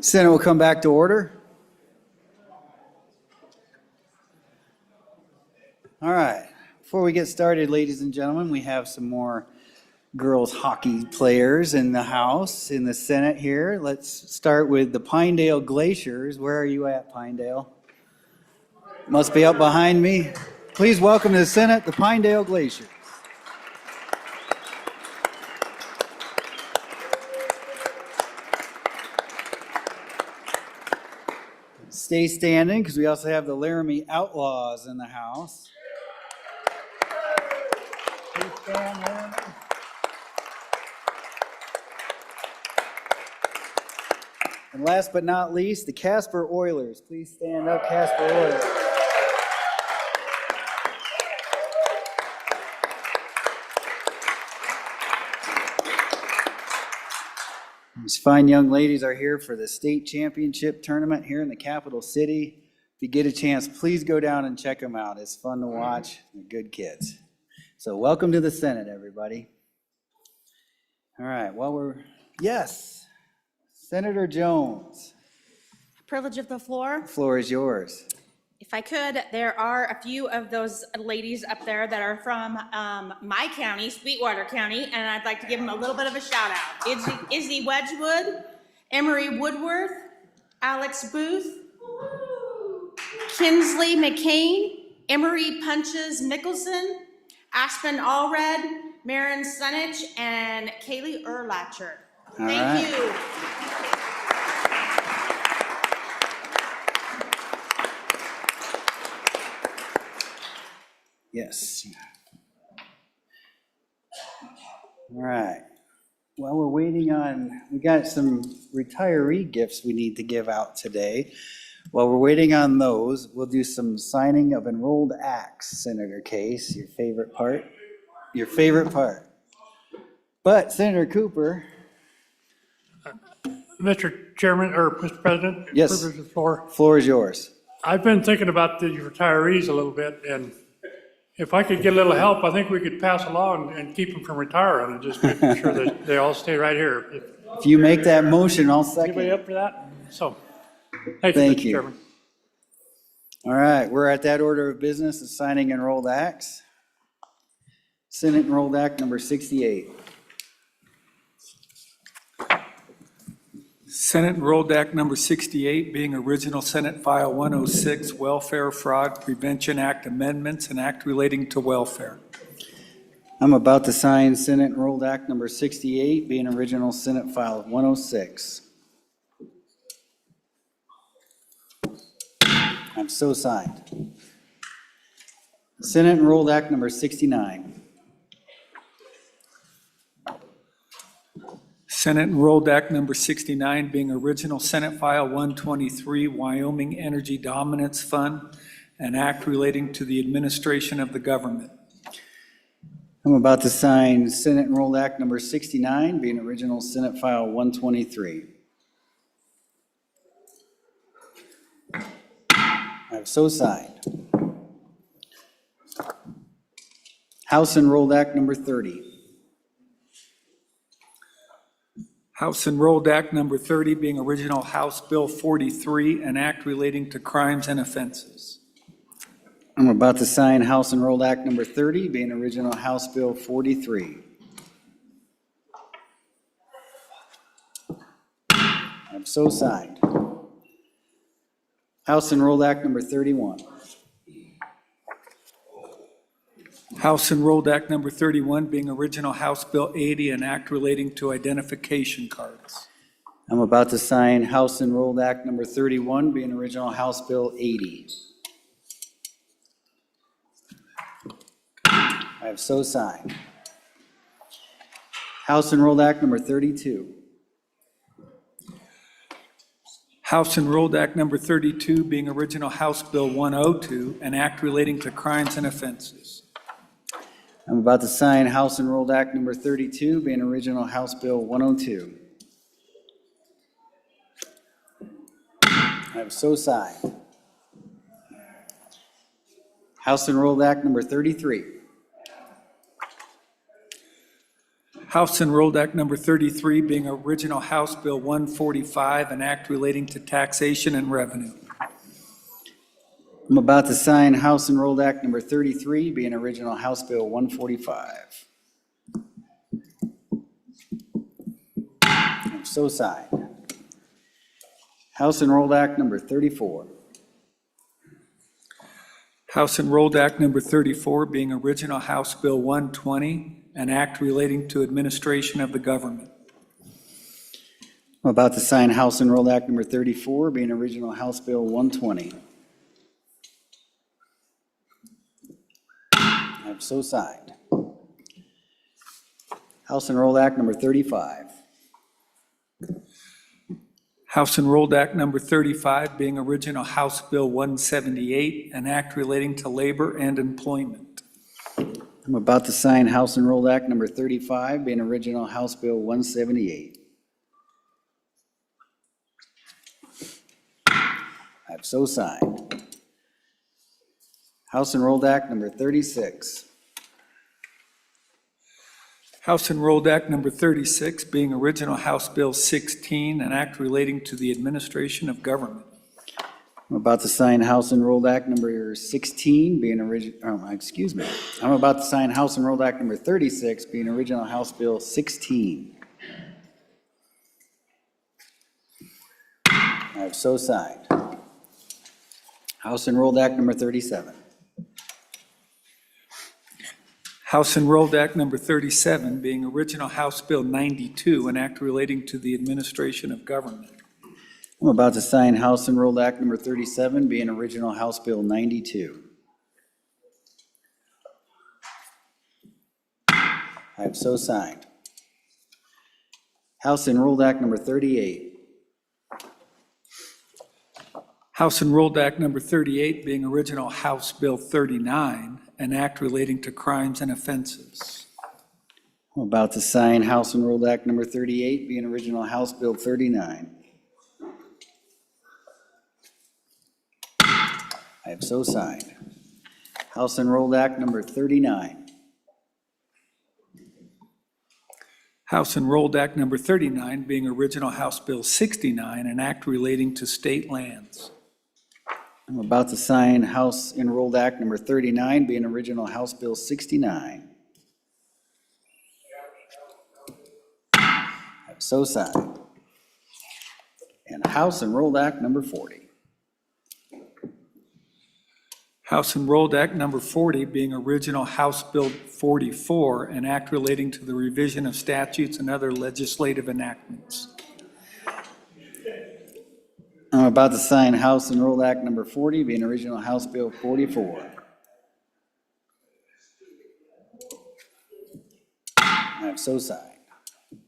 Senate will come back to order. All right. Before we get started, ladies and gentlemen, we have some more girls hockey players in the house, in the Senate here. Let's start with the Pinedale Glaciers. Where are you at, Pinedale? Must be up behind me. Please welcome to the Senate the Pinedale Glaciers. Stay standing because we also have the Laramie Outlaws in the house. Please stand, Laramie. And last but not least, the Casper Oilers. Please stand up, Casper Oilers. These fine young ladies are here for the state championship tournament here in the capital city. If you get a chance, please go down and check them out. It's fun to watch. They're good kids. So welcome to the Senate, everybody. All right, yes, Senator Jones. Privilege of the floor. The floor is yours. If I could, there are a few of those ladies up there that are from my county, Sweetwater County, and I'd like to give them a little bit of a shout out. Izzy Wedgwood, Emery Woodworth, Alex Booth, Kinsley McCain, Emery Punches Mickelson, Aspen Allred, Marin Sunich, and Kaylee Erlacher. Thank you. Yes. All right. While we're waiting on, we got some retiree gifts we need to give out today. While we're waiting on those, we'll do some signing of enrolled acts, Senator Case, your favorite part. Your favorite part. But Senator Cooper. Mr. Chairman, or Mr. President? Yes. Privilege of the floor. Floor is yours. I've been thinking about the retirees a little bit, and if I could get a little help, I think we could pass along and keep them from retiring and just make sure that they all stay right here. If you make that motion, I'll second. Anybody up for that? So, Thank Mr. you. Chairman. All right, we're at that order of business of signing enrolled acts. Senate Enrolled Act number 68. Senate Enrolled Act number 68, being original Senate File 106, Welfare Fraud Prevention Act amendments, an act relating to welfare. I'm about to sign Senate Enrolled Act number 68, being original Senate File 106. I'm so signed. Senate Enrolled Act number 69. Senate Enrolled Act number 69, being original Senate File 123, Wyoming Energy Dominance Fund, an act relating to the administration of the government. I'm about to sign Senate Enrolled Act number 69, being original Senate File 123. I'm so signed. House Enrolled Act number 30. House Enrolled Act number 30, being original House Bill 43, an act relating to crimes and offenses. I'm about to sign House Enrolled Act number 30, being original House Bill 43. I'm so signed. House Enrolled Act number 31. House Enrolled Act number 31, being original House Bill 80, an act relating to identification cards. I'm about to sign House Enrolled Act number 31, being original House Bill 80. I have so signed. House Enrolled Act number 32. House Enrolled Act number 32, being original House Bill 102, an act relating to crimes and offenses. I'm about to sign House Enrolled Act number 32, being original House Bill 102. I have so signed. House Enrolled Act number 33. House Enrolled Act Number 33 being original House Bill 145, an act relating to taxation and revenue. I'm about to sign House Enrolled Act Number 33, being original House Bill 145. I'm so signed. House Enrolled Act Number 34. House Enrolled Act Number 34 being original House Bill 120, an act relating to administration of the government. I'm about to sign House Enrolled Act Number 34, being original House Bill 120. I'm so signed. House Enrolled Act Number 35. House Enrolled Act Number 35 being original House Bill 178, an act relating to labor and employment. I'm about to sign House Enrolled Act Number 35, being original House Bill 178. I've so signed. House Enrolled Act Number 36. House Enrolled Act Number 36 being original House Bill 16, an act relating to the administration of government. I'm about to sign House Enrolled Act Number 16, being I'm about to sign House Enrolled Act Number 36, being original House Bill 16. I've so signed. House Enrolled Act Number 37. House Enrolled Act Number 37 being original House Bill 92, an act relating to the administration of government. I'm about to sign House Enrolled Act Number 37, being original House Bill 92. I have so signed. House Enrolled Act Number 38. House Enrolled Act Number 38 being original House Bill 39, an act relating to crimes and offenses. I'm about to sign House Enrolled Act Number 38, being original House Bill 39. I have so signed. House Enrolled Act Number 39. House Enrolled Act Number 39 being original House Bill 69, an act relating to state lands. I'm about to sign House Enrolled Act Number 39, being original House Bill 69. I have so signed. And House Enrolled Act Number 40. House Enrolled Act Number 40 being original House Bill 44, an act relating to the revision of statutes and other legislative enactments. I'm about to sign House Enrolled Act Number 40, being original House Bill 44. I have so signed.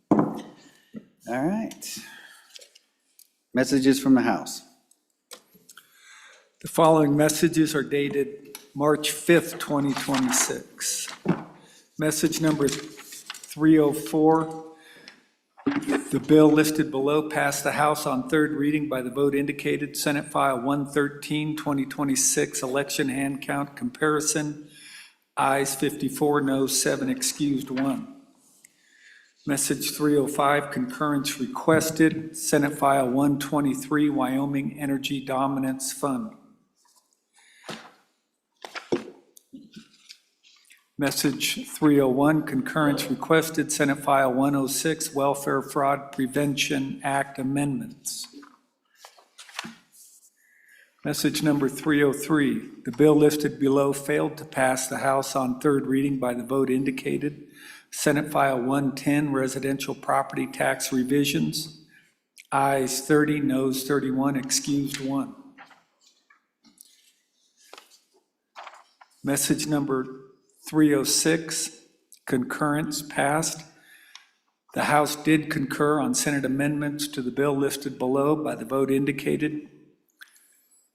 All right. Messages from the House. The following messages are dated March 5th, 2026. Message number 304. The bill listed below passed the House on third reading by the vote indicated. Senate File 113, 2026, election hand count comparison. Ayes 54, noes 7, excused 1. Message 305, concurrence requested. Senate File 123, Wyoming Energy Dominance Fund. Message 301, concurrence requested, Senate File 106, Welfare Fraud Prevention Act amendments. Message number 303, the bill listed below failed to pass the House on third reading by the vote indicated. Senate File 110, residential property tax revisions. Ayes 30, noes 31, excused 1. Message number 306, concurrence passed. The House did concur on Senate amendments to the bill listed below by the vote indicated.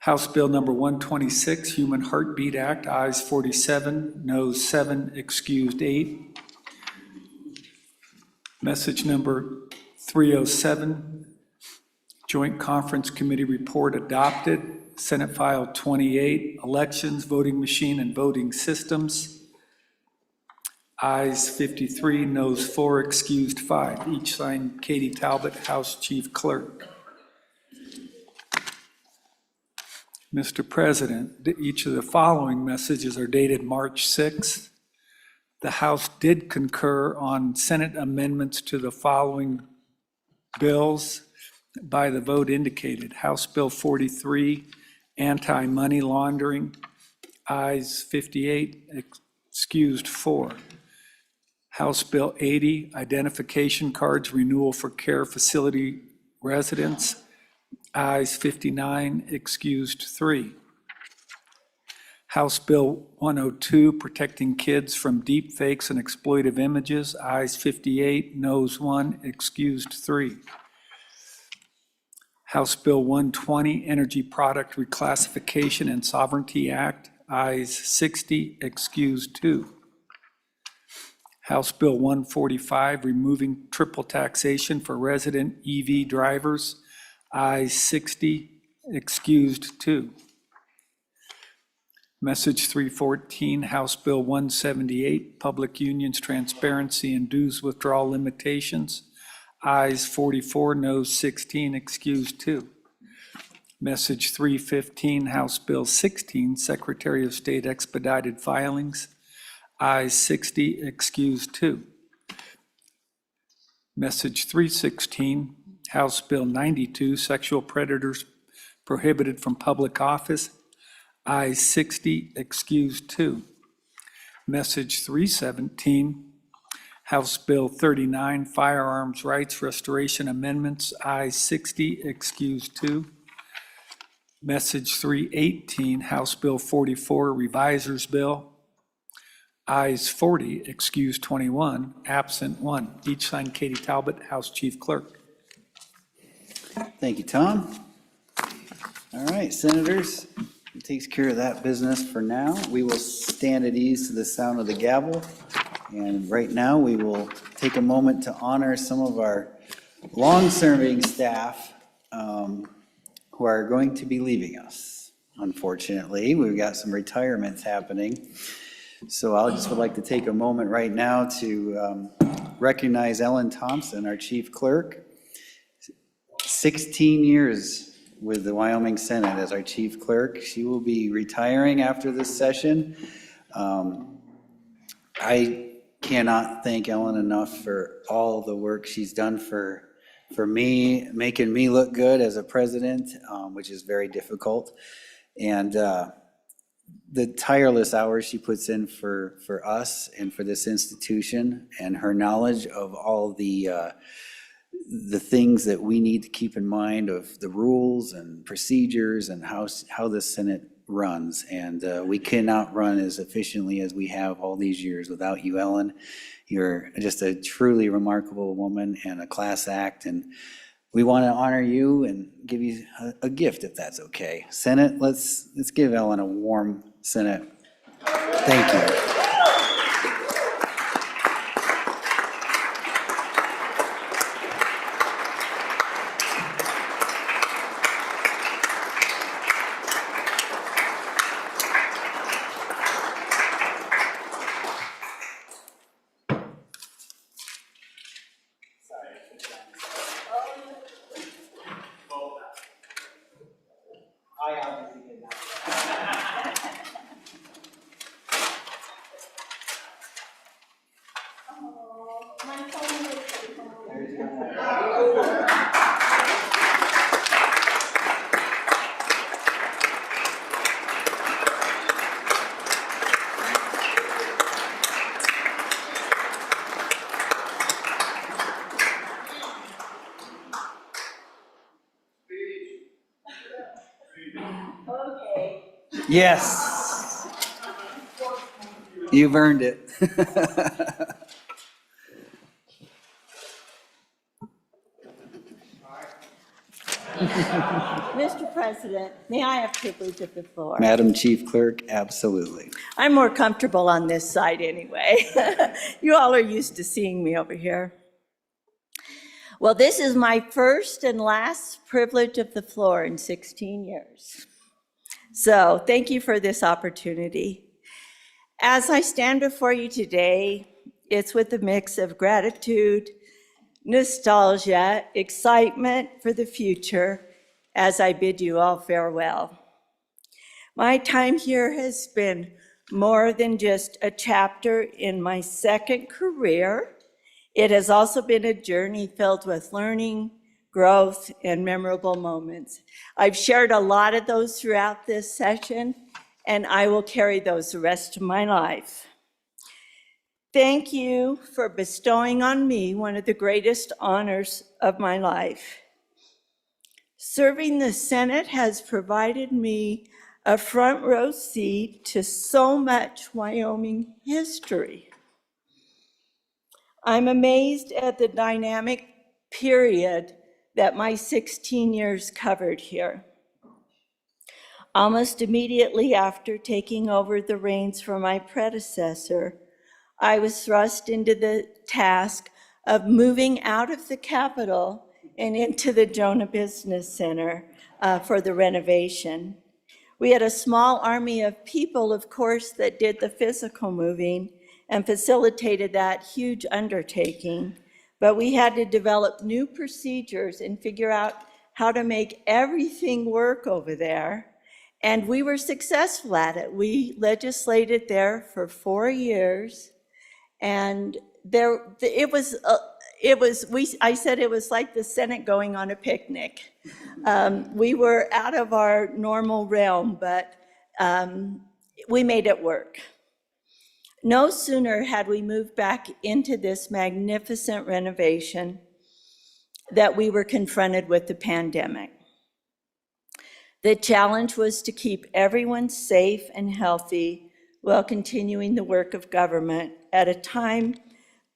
House Bill number 126, Human Heartbeat Act, ayes 47, noes 7, excused 8. Message number 307, Joint Conference Committee report adopted. Senate File 28, Elections, Voting Machine and Voting Systems. Ayes 53, noes 4, excused 5. Each signed Katie Talbot, House Chief Clerk. Mr. President, each of the following messages are dated March 6th. The House did concur on Senate amendments to the following bills by the vote indicated. House Bill 43, anti-money laundering, ayes 58, excused 4. House Bill 80, identification cards renewal for care facility residents, ayes 59, excused 3. House Bill 102, protecting kids from deep fakes and exploitive images, ayes 58, noes 1, excused 3. House Bill 120, Energy Product Reclassification and Sovereignty Act, ayes 60, excused 2. House Bill 145, removing triple taxation for resident EV drivers, ayes 60, excused 2. Message 314, House Bill 178, Public Unions Transparency and Dues Withdrawal Limitations, ayes 44, noes 16, excused 2. Message 315, House Bill 16, Secretary of State Expedited Filings, ayes 60, excused 2. Message 316, House Bill 92, Sexual Predators Prohibited from Public Office, ayes 60, excused 2. Message 317, House Bill 39, Firearms Rights Restoration Amendments, ayes 60, excused 2. Message 318, House Bill 44, Revisers Bill, ayes 40, excused 21, absent 1. Each signed Katie Talbot, House Chief Clerk. Thank you, Tom. All right, senators, it takes care of that business for now. We will stand at ease to the sound of the gavel. And right now, we will take a moment to honor some of our long-serving staff who are going to be leaving us. Unfortunately, we've got some retirements happening. So I just would like to take a moment right now to recognize Ellen Thompson, our Chief Clerk. 16 years with the Wyoming Senate as our Chief Clerk. She will be retiring after this session. I cannot thank Ellen enough for all the work she's done for me, making me look good as a president, which is very difficult. And the tireless hours she puts in for us and for this institution, and her knowledge of all the things that we need to keep in mind of the rules and procedures and how the Senate runs. And we cannot run as efficiently as we have all these years without you, Ellen. You're just a truly remarkable woman and a class act. And we want to honor you and give you a gift, if that's okay. Senate, let's give Ellen a warm Senate. Thank you. Yes. You've earned it. Mr. President, may I have privilege of the floor? Madam Chief Clerk, absolutely. I'm more comfortable on this side anyway. You all are used to seeing me over here. Well, this is my first and last privilege of the floor in 16 years. So thank you for this opportunity. As I stand before you today, it's with a mix of gratitude, nostalgia, excitement for the future as I bid you all farewell. My time here has been more than just a chapter in my second career. It has also been a journey filled with learning, growth, and memorable moments. I've shared a lot of those throughout this session, and I will carry those the rest of my life. Thank you for bestowing on me one of the greatest honors of my life. Serving the Senate has provided me a front row seat to so much Wyoming history. I'm amazed at the dynamic period that my 16 years covered here. Almost immediately after taking over the reins from my predecessor, I was thrust into the task of moving out of the Capitol and into the Jonah Business Center for the renovation. We had a small army of people, of course, that did the physical moving and facilitated that huge undertaking, but we had to develop new procedures and figure out how to make everything work over there. And we were successful at it. We legislated there for 4 years, and I said it was like the Senate going on a picnic. We were out of our normal realm, but we made it work. No sooner had we moved back into this magnificent renovation that we were confronted with the pandemic. The challenge was to keep everyone safe and healthy while continuing the work of government at a time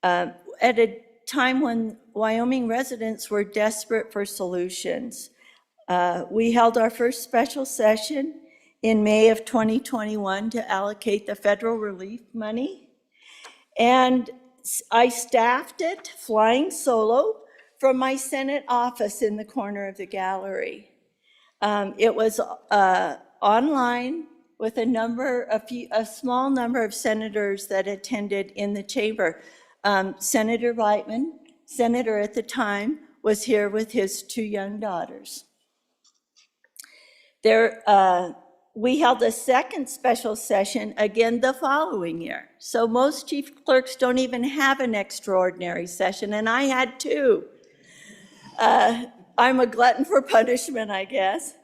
when Wyoming residents were desperate for solutions. We held our first special session in May of 2021 to allocate the federal relief money. And I staffed it, flying solo, from my Senate office in the corner of the gallery. It was online with a small number of senators that attended in the chamber. Senator Reitman, senator at the time, was here with his 2 young daughters. We held a second special session again the following year. So most chief clerks don't even have an extraordinary session, and I had 2. I'm a glutton for punishment, I guess.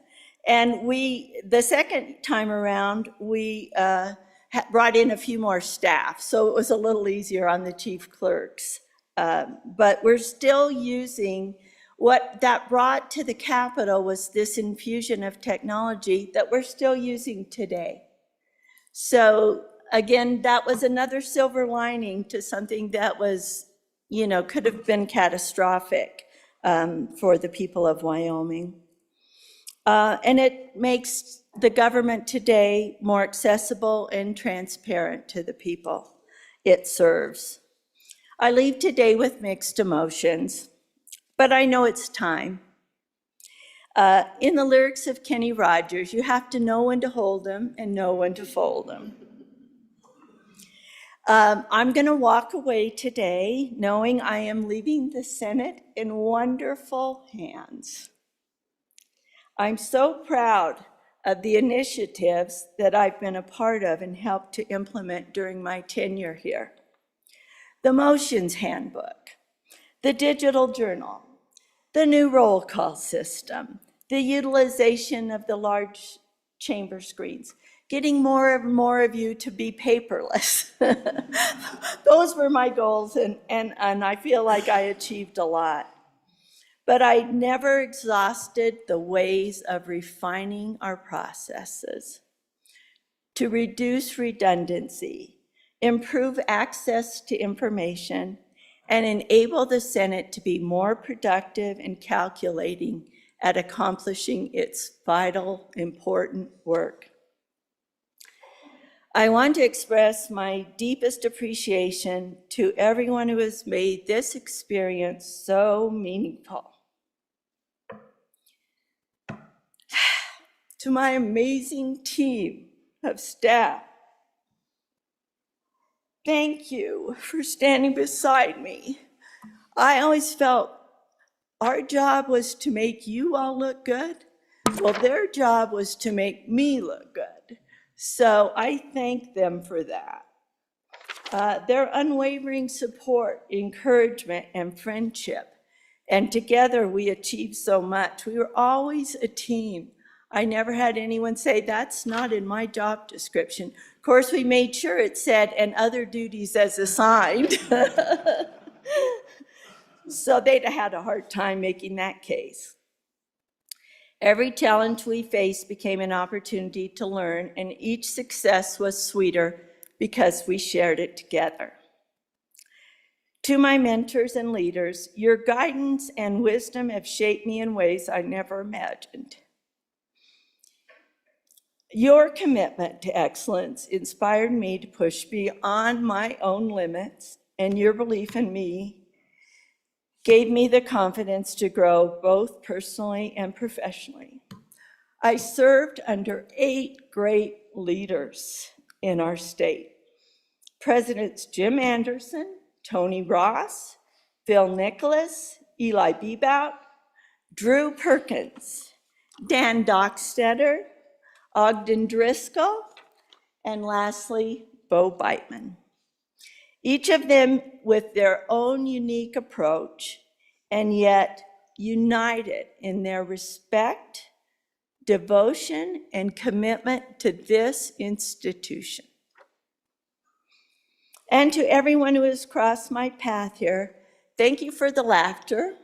And the second time around, we brought in a few more staff, so it was a little easier on the chief clerks. But we're still using what that brought to the Capitol was this infusion of technology that we're still using today. So again, that was another silver lining to something that was, could have been catastrophic for the people of Wyoming. And it makes the government today more accessible and transparent to the people it serves. I leave today with mixed emotions, but I know it's time. In the lyrics of Kenny Rogers, you have to know when to hold them and know when to fold them. I'm going to walk away today knowing I am leaving the Senate in wonderful hands. I'm so proud of the initiatives that I've been a part of and helped to implement during my tenure here. The motions handbook, the digital journal, the new roll call system, the utilization of the large chamber screens, getting more and more of you to be paperless. Those were my goals, and I feel like I achieved a lot. But I never exhausted the ways of refining our processes to reduce redundancy, improve access to information, and enable the Senate to be more productive and calculating at accomplishing its vital, important work. I want to express my deepest appreciation to everyone who has made this experience so meaningful. To my amazing team of staff, thank you for standing beside me. I always felt our job was to make you all look good. Well, their job was to make me look good. So I thank them for that. Their unwavering support, encouragement, and friendship. And together we achieved so much. We were always a team. I never had anyone say, that's not in my job description. Of course, we made sure it said, and other duties as assigned. So they'd have had a hard time making that case. Every challenge we faced became an opportunity to learn, and each success was sweeter because we shared it together. To my mentors and leaders, your guidance and wisdom have shaped me in ways I never imagined. Your commitment to excellence inspired me to push beyond my own limits, and your belief in me gave me the confidence to grow both personally and professionally. I served under 8 great leaders in our state. Presidents Jim Anderson, Tony Ross, Phil Nicholas, Eli Bebout, Drew Perkins, Dan Dockstetter, Ogden Driscoll, and lastly, Bo Beitman. Each of them with their own unique approach, and yet united in their respect, devotion, and commitment to this institution. And to everyone who has crossed my path here, thank you for the laughter,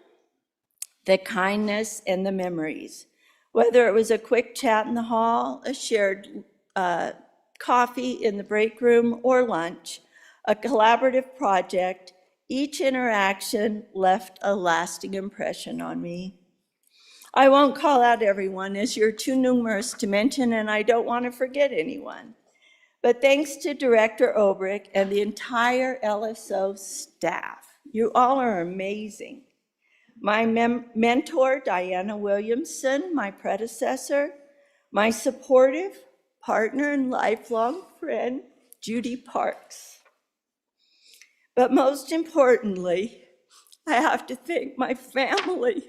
the kindness, and the memories. Whether it was a quick chat in the hall, a shared coffee in the break room, or lunch, a collaborative project, each interaction left a lasting impression on me. I won't call out everyone, as you're too numerous to mention, and I don't want to forget anyone. But thanks to Director Obrick and the entire LSO staff, you all are amazing. My mentor, Diana Williamson, my predecessor, my supportive partner and lifelong friend, Judy Parks. But most importantly, I have to thank my family,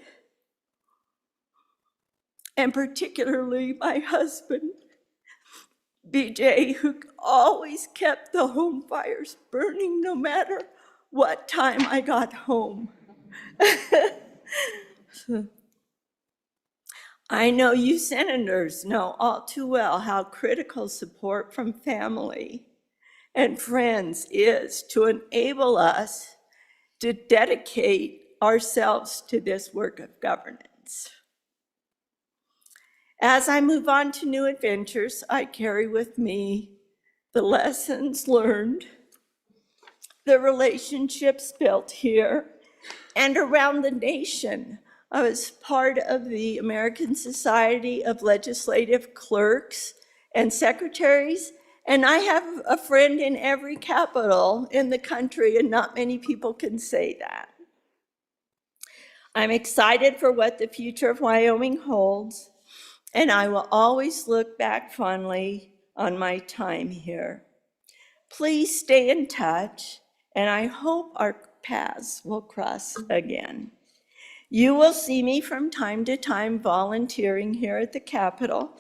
and particularly my husband, BJ, who always kept the home fires burning no matter what time I got home. I know you senators know all too well how critical support from family and friends is to enable us to dedicate ourselves to this work of governance. As I move on to new adventures, I carry with me the lessons learned, the relationships built here and around the nation. I was part of the American Society of Legislative Clerks and Secretaries, and I have a friend in every capital in the country, and not many people can say that. I'm excited for what the future of Wyoming holds, and I will always look back fondly on my time here. Please stay in touch, and I hope our paths will cross again. You will see me from time to time volunteering here at the Capitol.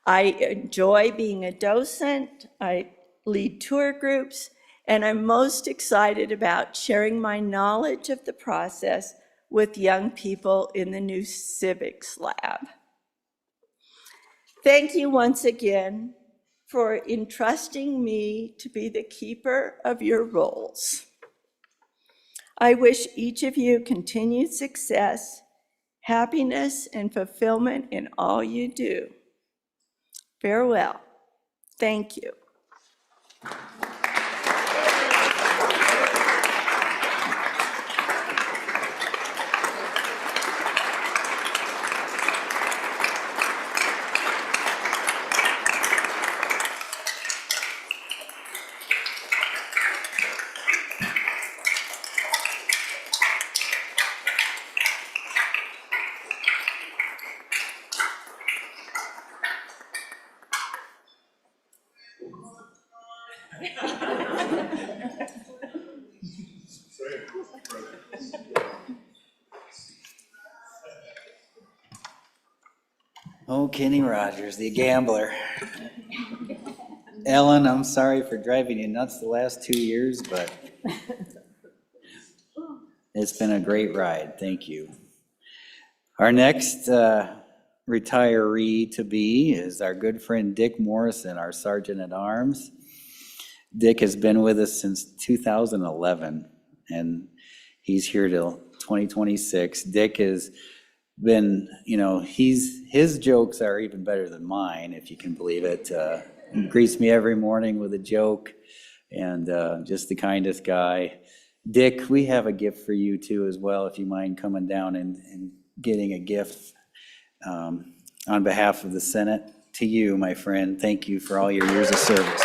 I enjoy being a docent, I lead tour groups, and I'm most excited about sharing my knowledge of the process with young people in the new civics lab. Thank you once again for entrusting me to be the keeper of your roles. I wish each of you continued success, happiness, and fulfillment in all you do. Farewell. Thank you. Oh, Kenny Rogers, the gambler. Ellen, I'm sorry for driving you nuts the last 2 years, but it's been a great ride. Thank you. Our next retiree to be is our good friend Dick Morrison, our Sergeant at Arms. Dick has been with us since 2011, and he's here till 2026. Dick has been, his jokes are even better than mine, if you can believe it. He greets me every morning with a joke, and just the kindest guy. Dick, we have a gift for you too as well, if you mind coming down and getting a gift on behalf of the Senate to you, my friend. Thank you for all your years of service.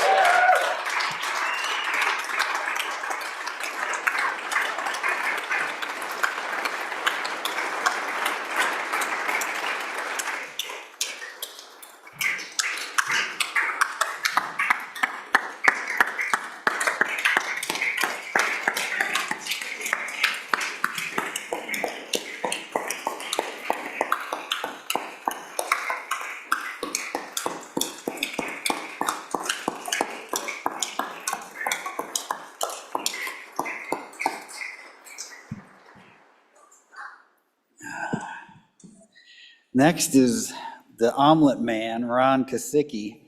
Next is the omelet man, Ron Kosicki.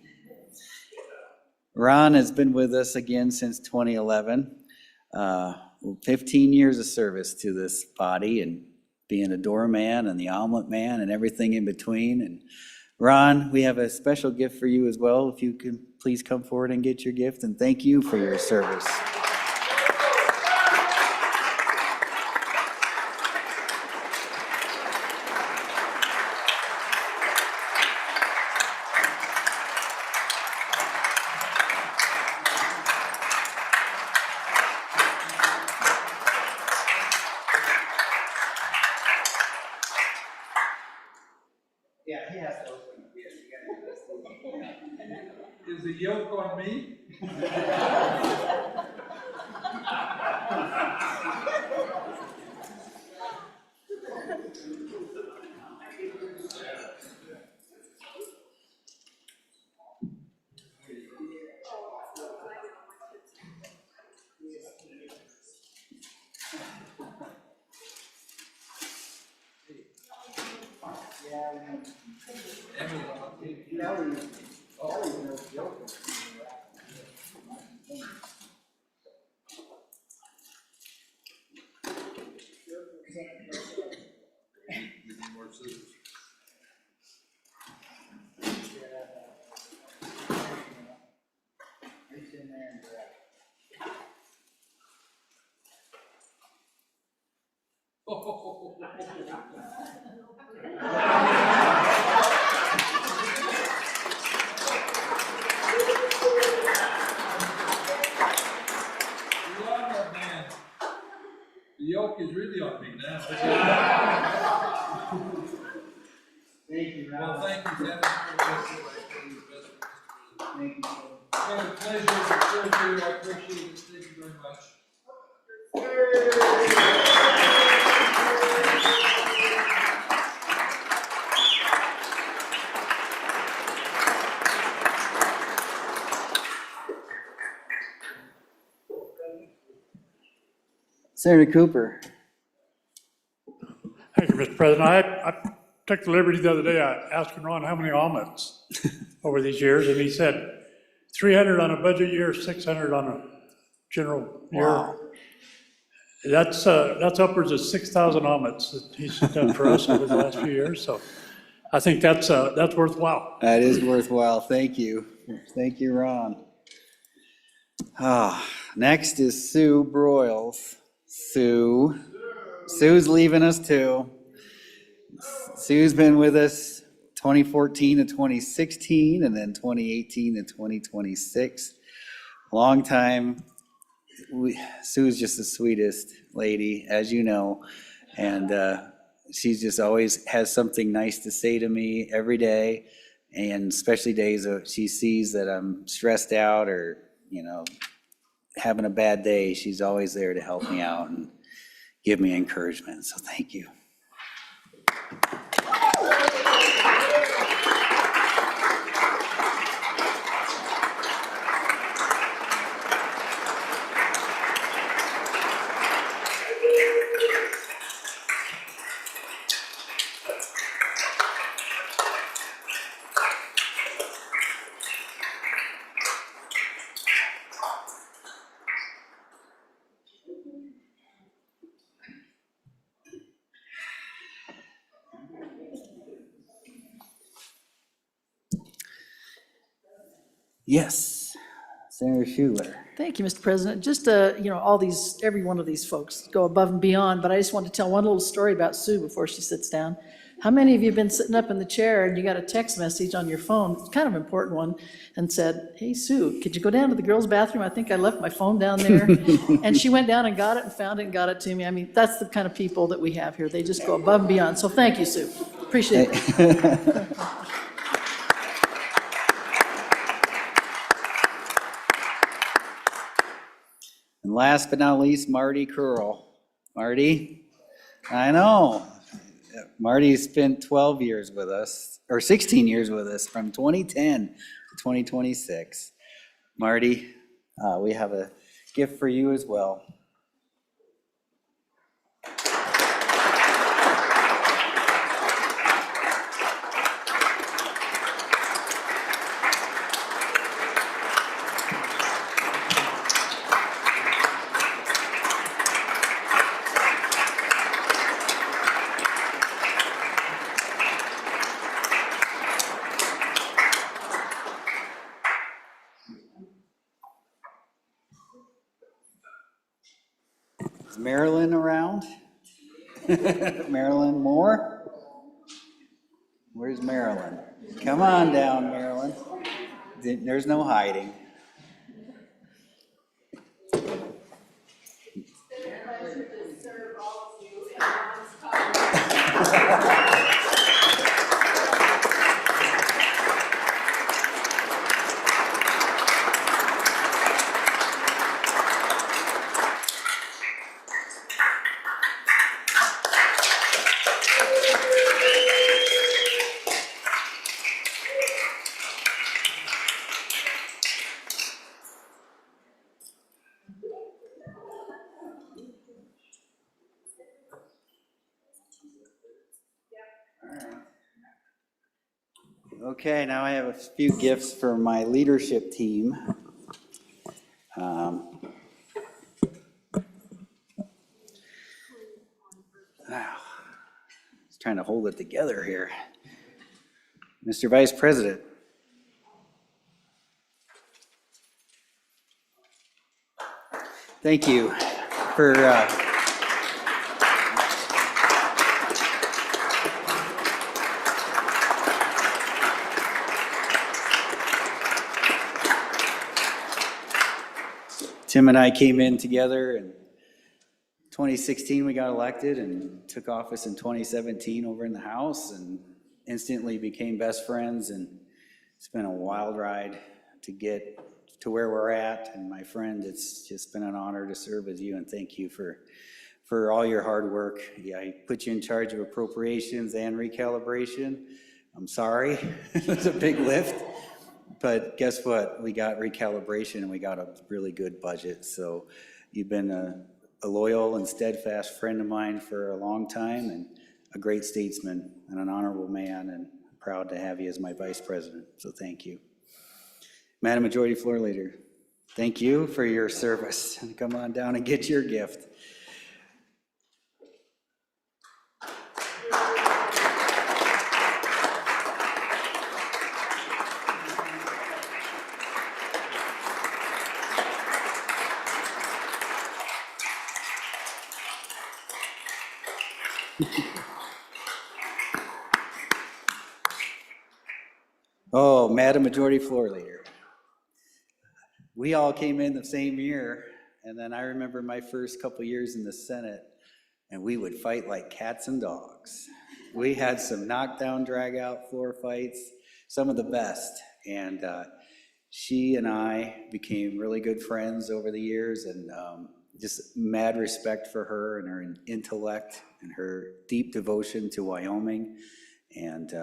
Ron has been with us again since 2011. 15 years of service to this body and being a doorman and the omelet man and everything in between. And Ron, we have a special gift for you as well. If you can please come forward and get your gift, and thank you for your service. Yeah, he has to open it. Is the yoke on me? The yoke is really on me now. Thank you, Ron. Well, thank you, Kevin. Thank you. It's been a pleasure to serve you. I appreciate it. Thank you very much. Senator Cooper. Thank you, Mr. President. I took the liberty the other day, asking Ron how many omelets over these years, and he said 300 on a budget year, 600 on a general year. Wow. That's upwards of 6,000 omelets that he's done for us over the last few years, so I think that's worthwhile. That is worthwhile. Thank you. Thank you, Ron. Next is Sue Broyles. Sue's leaving us too. Sue's been with us 2014 to 2016 and then 2018 to 2026. Long time. Sue's just the sweetest lady, as you know, and she's just always has something nice to say to me every day, and especially days that she sees that I'm stressed out or, having a bad day, she's always there to help me out and give me encouragement. So thank you. Yes, Senator Schuler. Thank you, Mr. President. Just, every one of these folks go above and beyond, but I just want to tell one little story about Sue before she sits down. How many of you have been sitting up in the chair and you got a text message on your phone, kind of an important one, and said, "Hey, Sue, could you go down to the girls' bathroom? I think I left my phone down there." And she went down and got it and found it and got it to me. I mean, that's the kind of people that we have here. They just go above and beyond. So thank you, Sue. Appreciate it. And last but not least, Marty Curl. Marty, I know. Marty spent 12 years with us, or 16 years with us, from 2010 to 2026. Marty, we have a gift for you as well. Is Marilyn around? Marilyn Moore? Where's Marilyn? Come on down, Marilyn. There's no hiding. Okay, now I have a few gifts for my leadership team. Just trying to hold it together here. Mr. Vice President. Thank you for Tim and I came in together in 2016. We got elected and took office in 2017 over in the House and instantly became best friends. And it's been a wild ride to get to where we're at. And my friend, it's just been an honor to serve with you, and thank you for all your hard work. Yeah, I put you in charge of appropriations and recalibration. I'm sorry, it was a big lift. But guess what? We got recalibration and we got a really good budget. So you've been a loyal and steadfast friend of mine for a long time, and a great statesman and an honorable man, and proud to have you as my vice president. So thank you. Madam Majority Floor Leader, thank you for your service. Come on down and get your gift. Oh, Madam Majority Floor Leader. We all came in the same year, and then I remember my first couple years in the Senate, and we would fight like cats and dogs. We had some knockdown, drag-out floor fights, some of the best, and she and I became really good friends over the years, and just mad respect for her and her intellect and her deep devotion to Wyoming, and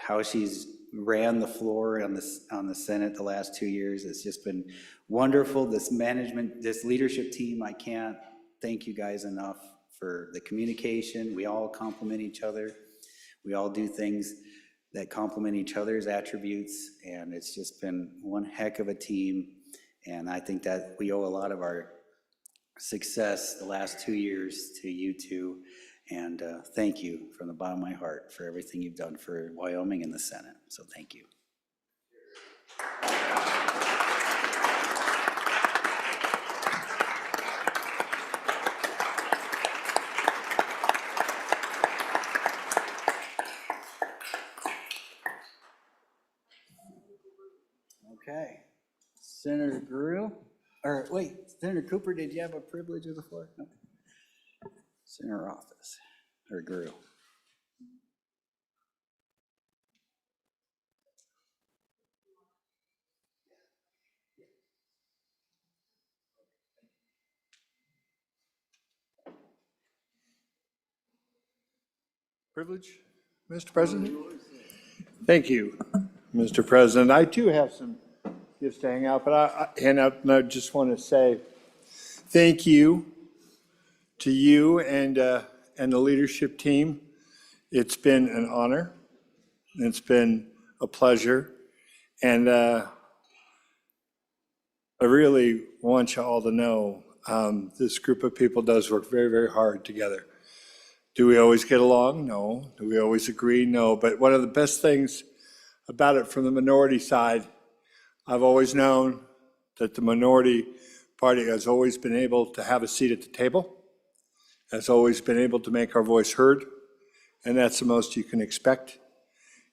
how she's ran the floor on the Senate the last 2 years. It's just been wonderful. This management, this leadership team, I can't thank you guys enough for the communication. We all complement each other. We all do things that complement each other's attributes, and it's just been one heck of a team. And I think that we owe a lot of our success the last 2 years to you two. And thank you from the bottom of my heart for everything you've done for Wyoming and the Senate. So thank you. Okay. Senator Grew, or wait, Senator Cooper, did you have a privilege of the floor? No. Senator Office, or Grew. Privilege, Mr. President? Thank you, Mr. President. I too have some gifts to hang out, but I just want to say thank you to you and the leadership team. It's been an honor. It's been a pleasure. And I really want you all to know this group of people does work very, very hard together. Do we always get along? No. Do we always agree? No. But one of the best things about it from the minority side, I've always known that the minority party has always been able to have a seat at the table, has always been able to make our voice heard, and that's the most you can expect.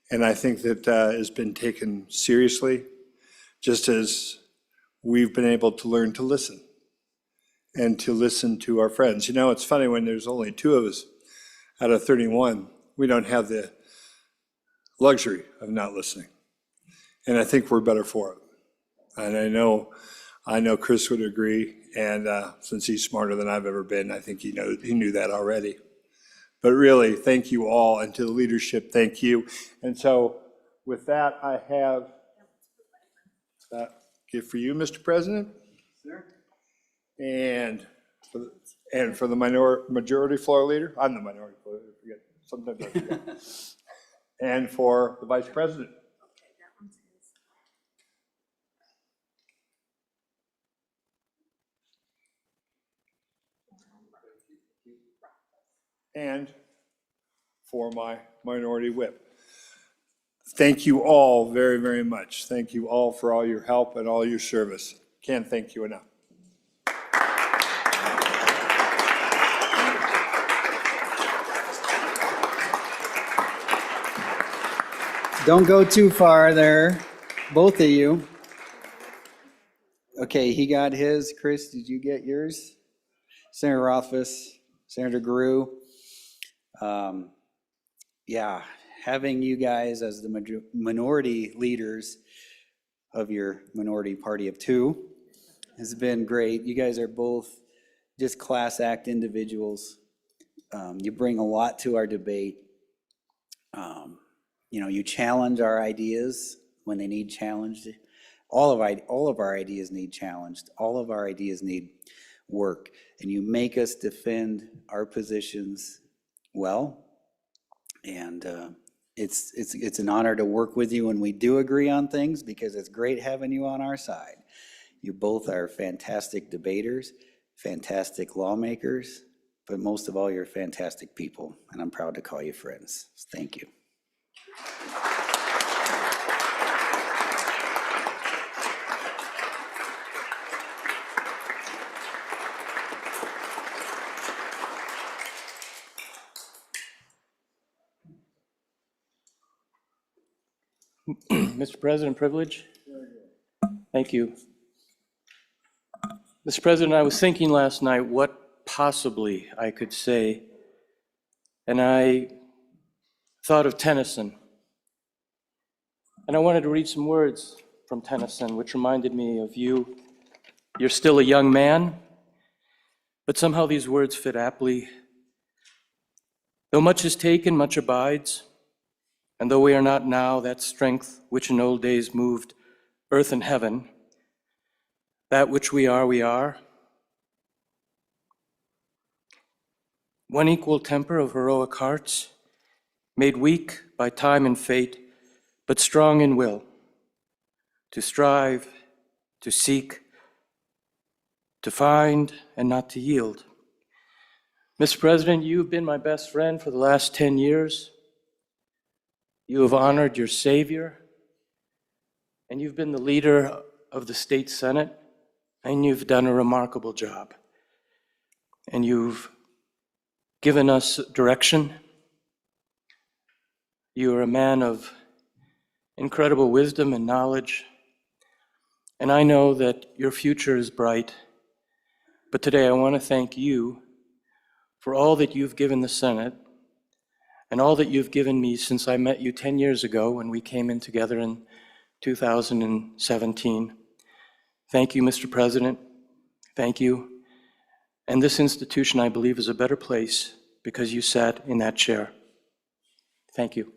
And I think that has been taken seriously, just as we've been able to learn to listen and to listen to our friends. You know, it's funny when there's only 2 of us out of 31, we don't have the luxury of not listening. And I think we're better for it. And I know Chris would agree, and since he's smarter than I've ever been, I think he knew that already. But really, thank you all, and to the leadership, thank you. And so with that, I have that gift for you, Mr. President. Sir. And for the majority floor leader, I'm the minority floor leader, forget, sometimes I forget. And for the vice president. Okay, that one's his. And for my minority whip. Thank you all very, very much. Thank you all for all your help and all your service. Can't thank you enough. Don't go too far there, both of you. Okay, he got his. Chris, did you get yours? Senator Rothfuss, Senator Grew. Yeah, having you guys as the minority leaders of your minority party of 2 has been great. You guys are both just class act individuals. You bring a lot to our debate. You challenge our ideas when they need challenged. All of our ideas need challenged. All of our ideas need work. And you make us defend our positions well. And it's an honor to work with you when we do agree on things, because it's great having you on our side. You both are fantastic debaters, fantastic lawmakers, but most of all, you're fantastic people. And I'm proud to call you friends. Thank you. Mr. President, privilege. Thank you. Mr. President, I was thinking last night what possibly I could say, and I thought of Tennyson. And I wanted to read some words from Tennyson, which reminded me of you. You're still a young man, but somehow these words fit aptly. Though much is taken, much abides, and though we are not now that strength which in old days moved earth and heaven, that which we are, we are. One equal temper of heroic hearts, made weak by time and fate, but strong in will, to strive, to seek, to find, and not to yield. Mr. President, you've been my best friend for the last 10 years. You have honored your Savior, and you've been the leader of the state Senate, and you've done a remarkable job. And you've given us direction. You are a man of incredible wisdom and knowledge, and I know that your future is bright. But today I want to thank you for all that you've given the Senate and all that you've given me since I met you 10 years ago when we came in together in 2017. Thank you, Mr. President. Thank you. And this institution, I believe, is a better place because you sat in that chair. Thank you.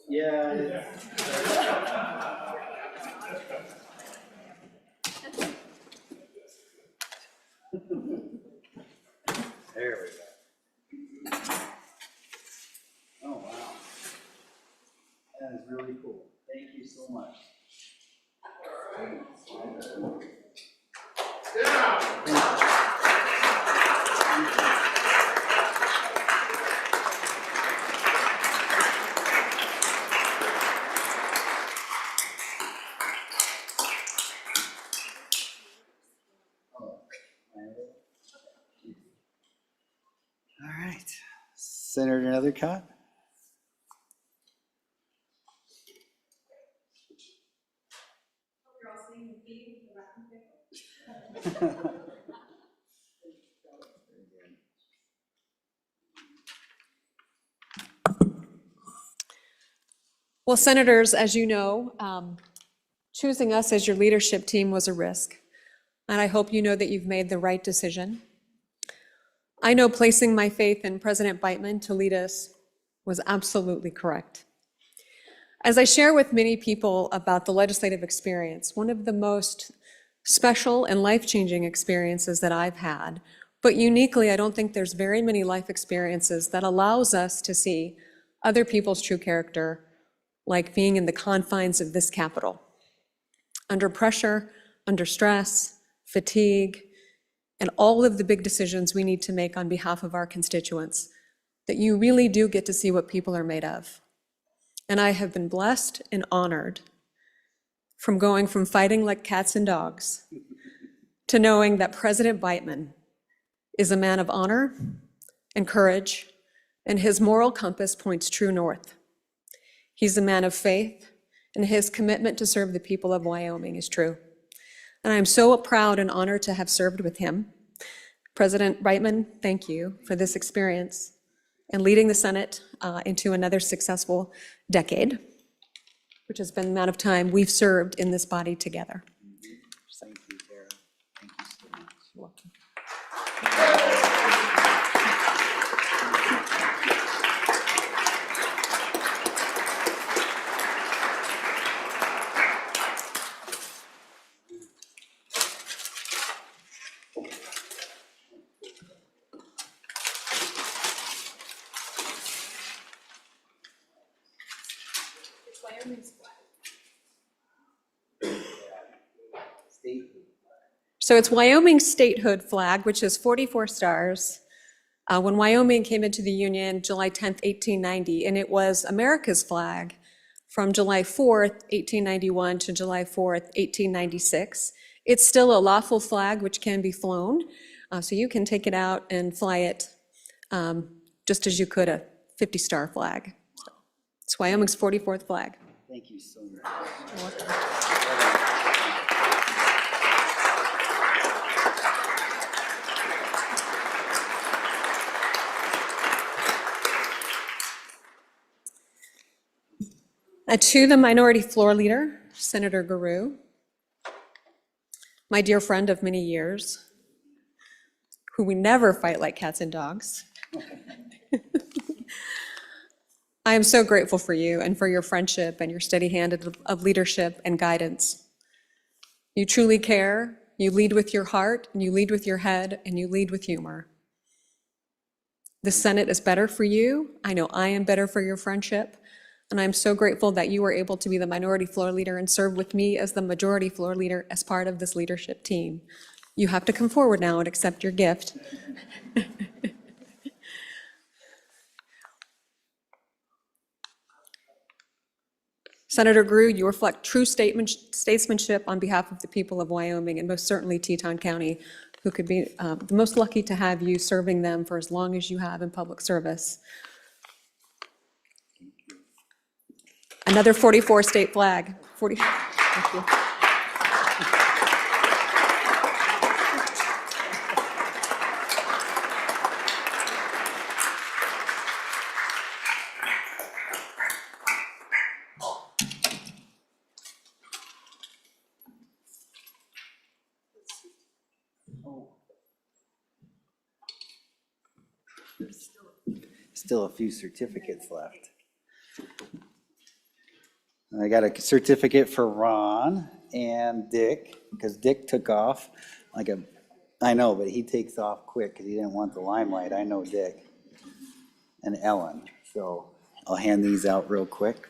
Yeah. There we go. Oh, wow. That is really cool. Thank you so much. All right. Senator Nethercott. Well, Senators, as you know, choosing us as your leadership team was a risk, and I hope you know that you've made the right decision. I know placing my faith in President Beitman to lead us was absolutely correct. As I share with many people about the legislative experience, one of the most special and life-changing experiences that I've had, but uniquely, I don't think there's very many life experiences that allows us to see other people's true character, like being in the confines of this Capitol. Under pressure, under stress, fatigue, and all of the big decisions we need to make on behalf of our constituents, that you really do get to see what people are made of. And I have been blessed and honored from going from fighting like cats and dogs to knowing that President Beitman is a man of honor and courage, and his moral compass points true north. He's a man of faith, and his commitment to serve the people of Wyoming is true. And I'm so proud and honored to have served with him. President Beitman, thank you for this experience and leading the Senate into another successful decade, which has been the amount of time we've served in this body together. Thank you, Tara. Thank you so much. You're welcome. So it's Wyoming's statehood flag, which is 44 stars. When Wyoming came into the Union, July 10th, 1890, and it was America's flag from July 4th, 1891 to July 4th, 1896. It's still a lawful flag which can be flown, so you can take it out and fly it just as you could a 50-star flag. So it's Wyoming's 44th flag. Thank you so much. You're welcome. To the Minority Floor Leader, Senator Guru, my dear friend of many years, who we never fight like cats and dogs. I am so grateful for you and for your friendship and your steady hand of leadership and guidance. You truly care, you lead with your heart, and you lead with your head, and you lead with humor. The Senate is better for you. I know I am better for your friendship. And I'm so grateful that you were able to be the minority floor leader and serve with me as the majority floor leader as part of this leadership team. You have to come forward now and accept your gift. Senator Grew, you reflect true statesmanship on behalf of the people of Wyoming and most certainly Teton County, who could be the most lucky to have you serving them for as long as you have in public service. Another 44 state flag. 40. Thank you. Still a few certificates left. I got a certificate for Ron and Dick, because Dick took off like a, I know, but he takes off quick because he didn't want the limelight. I know Dick. And Ellen. So I'll hand these out real quick.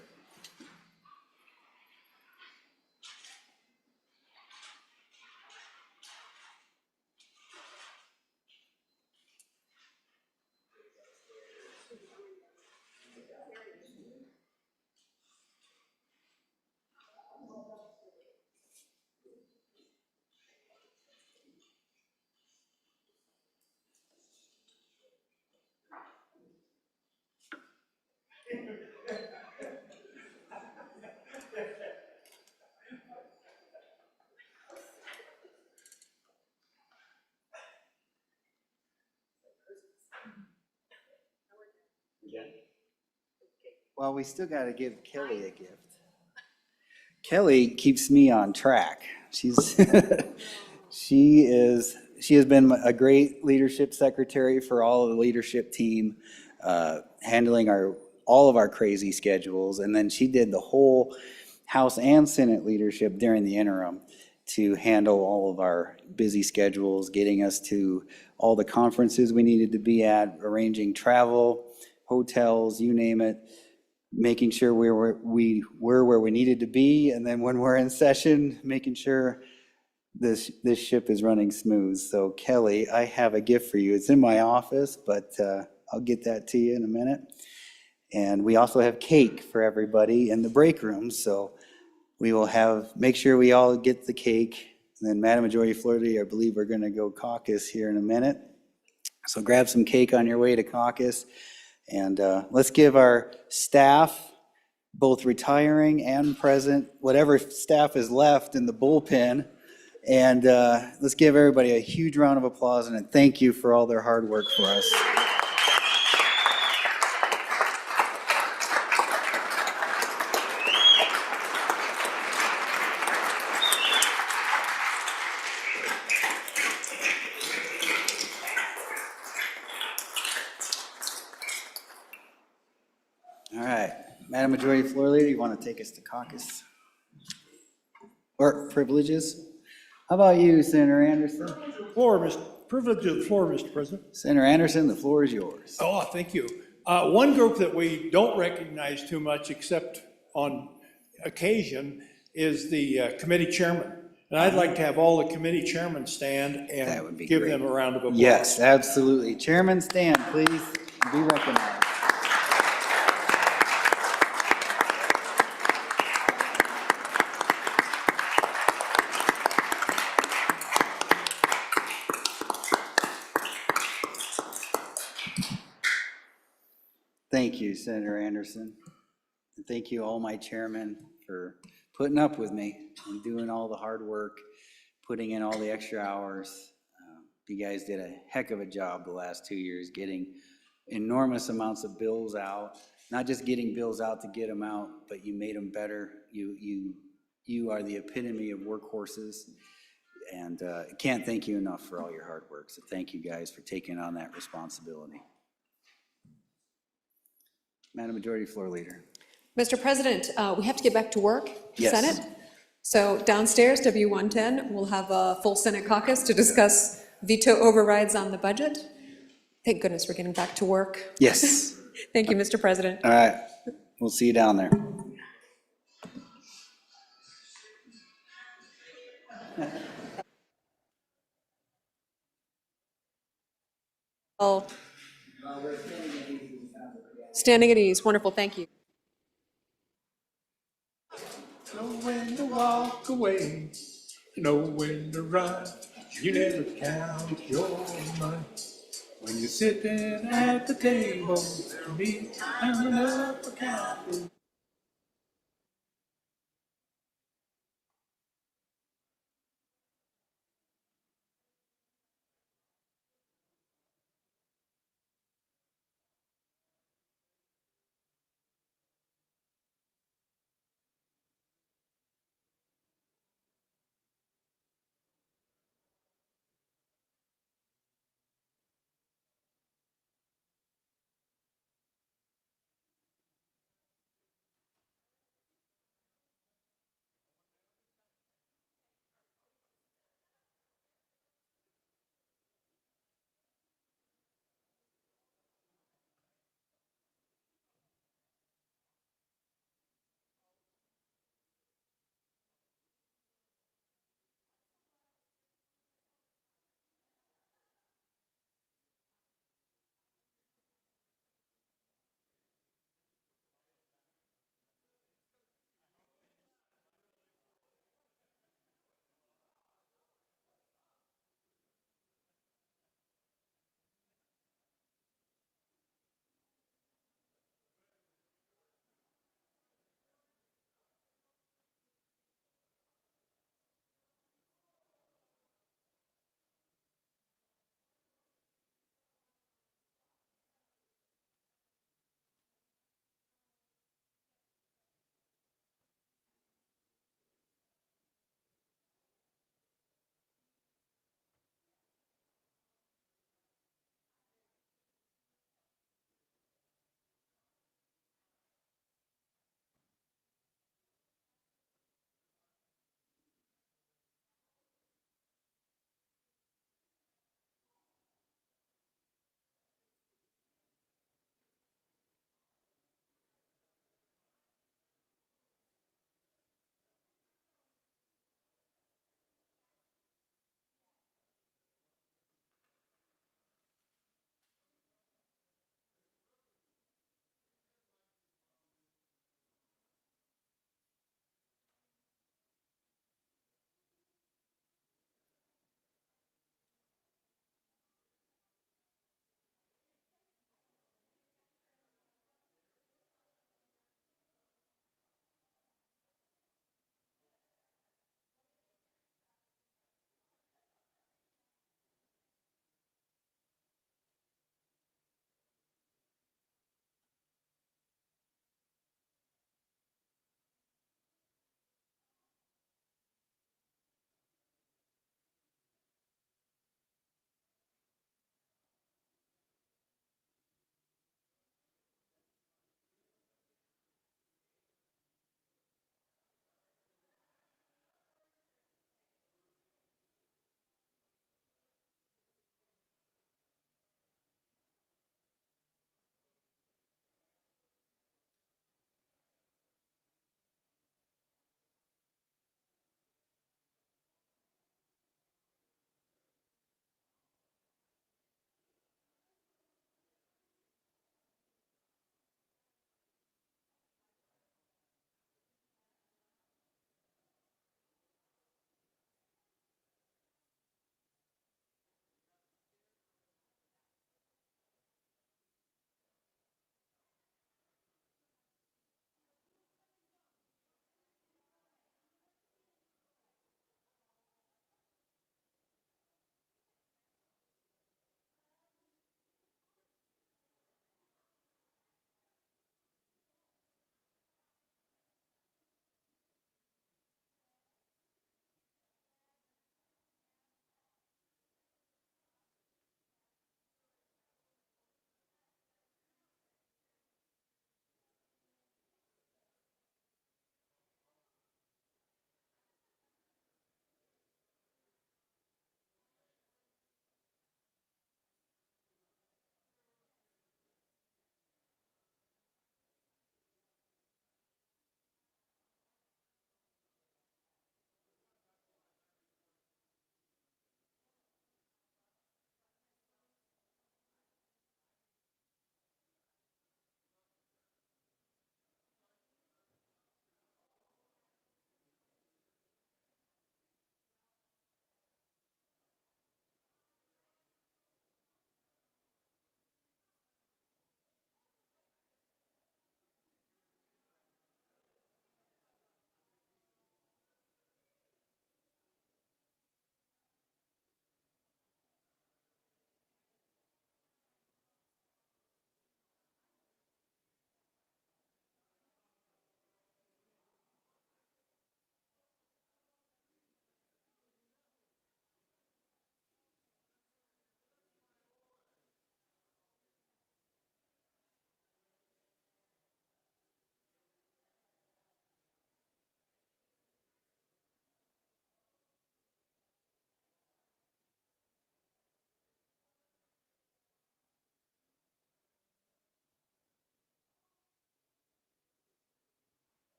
Well, we still got to give Kelly a gift. Kelly keeps me on track. She's she has been a great leadership secretary for all of the leadership team, handling all of our crazy schedules, and then she did the whole House and Senate leadership during the interim to handle all of our busy schedules, getting us to all the conferences we needed to be at, arranging travel, hotels, you name it, making sure we were where we needed to be, and then when we're in session, making sure this ship is running smooth. So Kelly, I have a gift for you. It's in my office, but I'll get that to you in a minute. And we also have cake for everybody in the break room, so we will make sure we all get the cake. And then Madam Majority Floor Leader, I believe we're going to go caucus here in a minute. So grab some cake on your way to caucus. And let's give our staff, both retiring and present, whatever staff is left in the bullpen, and let's give everybody a huge round of applause and a thank you for all their hard work for us. All right, Madam Majority Floor Leader, you want to take us to caucus? Or privileges? How about you, Senator Anderson? Privilege of the floor, Mr. President. Senator Anderson, the floor is yours. Oh, thank you. One group that we don't recognize too much, except on occasion, is the committee chairman. And I'd like to have all the committee chairmen stand That would and be give great. them a round of applause. Yes, absolutely. Chairman stand, please, be recognized. Thank you, Senator Anderson. And thank you, all my chairmen, for putting up with me and doing all the hard work, putting in all the extra hours. You guys did a heck of a job the last 2 years, getting enormous amounts of bills out, not just getting bills out to get them out, but you made them better. You are the epitome of workhorses, and can't thank you enough for all your hard work. So thank you guys for taking on that responsibility. Madam Majority Floor Leader. Mr. President, we have to get back to work, Yes. Senate. So downstairs, W110, we'll have a full Senate caucus to discuss veto overrides on the budget. Thank goodness we're getting back to work. Yes. Thank you, Mr. President. All right. We'll see you down there. Oh. Standing at ease, wonderful, thank you. Know when to walk away, know when to run. You never count your money. When you're sitting at the table, me, I'm enough account.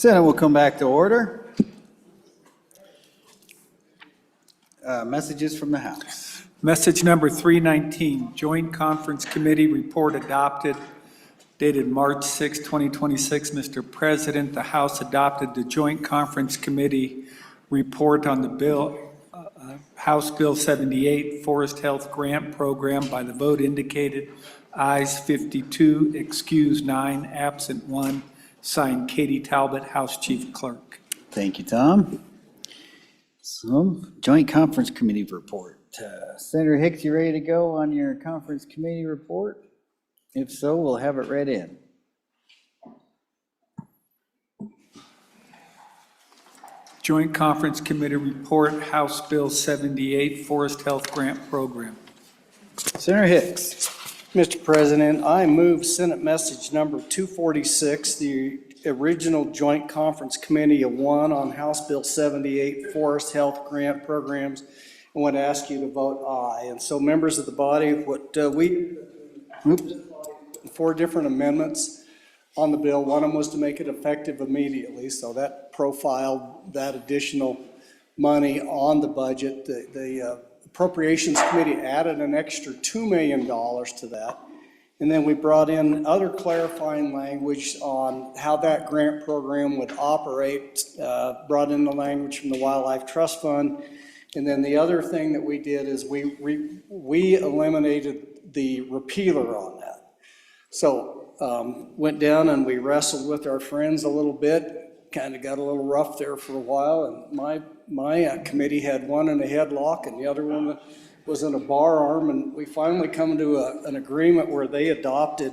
Senate will come back to order. Messages from the House. Message number 319, Joint Conference Committee Report adopted, dated March 6, 2026. Mr. President, the House adopted the Joint Conference Committee Report on the bill, House Bill 78, Forest Health Grant Program by the vote indicated, ayes 52, excused 9, absent 1, signed Katie Talbot, House Chief Clerk. Thank you, Tom. So, Joint Conference Committee report. Senator Hicks, you ready to go on your conference committee report? If so, we'll have it read in. Joint Conference Committee Report, House Bill 78, Forest Health Grant Program. Senator Hicks. Mr. President, I move Senate message number 246, the original Joint Conference Committee of one on House Bill 78, Forest Health Grant Programs, and would ask you to vote aye. And so members of the body, four different amendments on the bill. One of them was to make it effective immediately, so that profiled that additional money on the budget. The Appropriations Committee added an extra $2 million to that. And then we brought in other clarifying language on how that grant program would operate, brought in the language from the Wildlife Trust Fund. And then the other thing that we did is we eliminated the repealer on that. So went down and we wrestled with our friends a little bit, kind of got a little rough there for a while. And my committee had one in a headlock and the other one was in a bar arm, and we finally come to an agreement where they adopted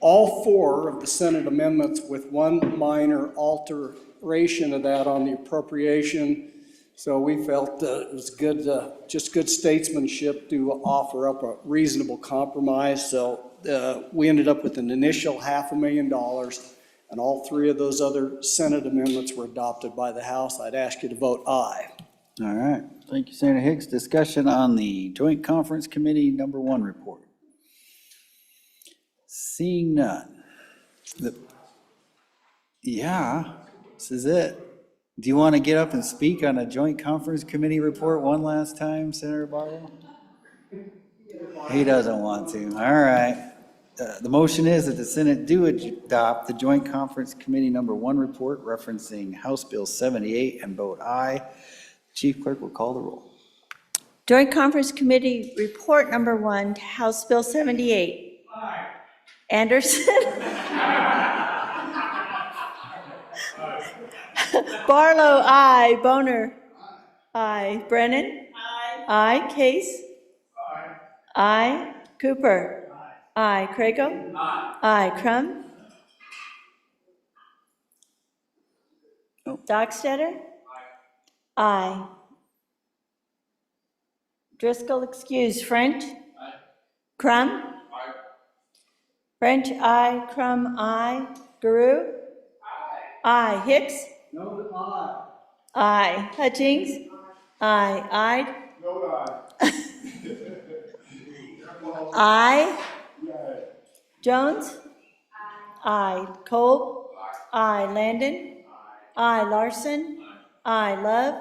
all four of the Senate amendments with one minor alteration of that on the appropriation. So we felt it was good, just good statesmanship to offer up a reasonable compromise. So we ended up with an initial $500,000, and all three of those other Senate amendments were adopted by the House. I'd ask you to vote aye. All right. Thank you, Senator Hicks. Discussion on the Joint Conference Committee number 1 report. Seeing none. Yeah, this is it. Do you want to get up and speak on a Joint Conference Committee report one last time, Senator Barlow? He doesn't want to. All right. The motion is that the Senate do adopt the Joint Conference Committee number 1 report referencing House Bill 78 and vote aye. Chief Clerk will call the roll. Joint Conference Committee Report number 1 to House Bill 78. Aye. Anderson. Barlow, aye. Boner. Aye. Brennan. Aye. Aye. Case. Aye. Aye. Cooper. Aye. Crago. Aye. Aye. Crum. Dockstetter. Aye. Driscoll excused. French? Aye. Crum? Aye. French, aye. Crum, aye. Guru? Aye. Aye. Hicks? No, aye. Aye. Hutchings? Aye. Aye. No, aye. Aye. Jones? Aye. Kolb? Aye. Landon? Aye. Larson? Aye. Love?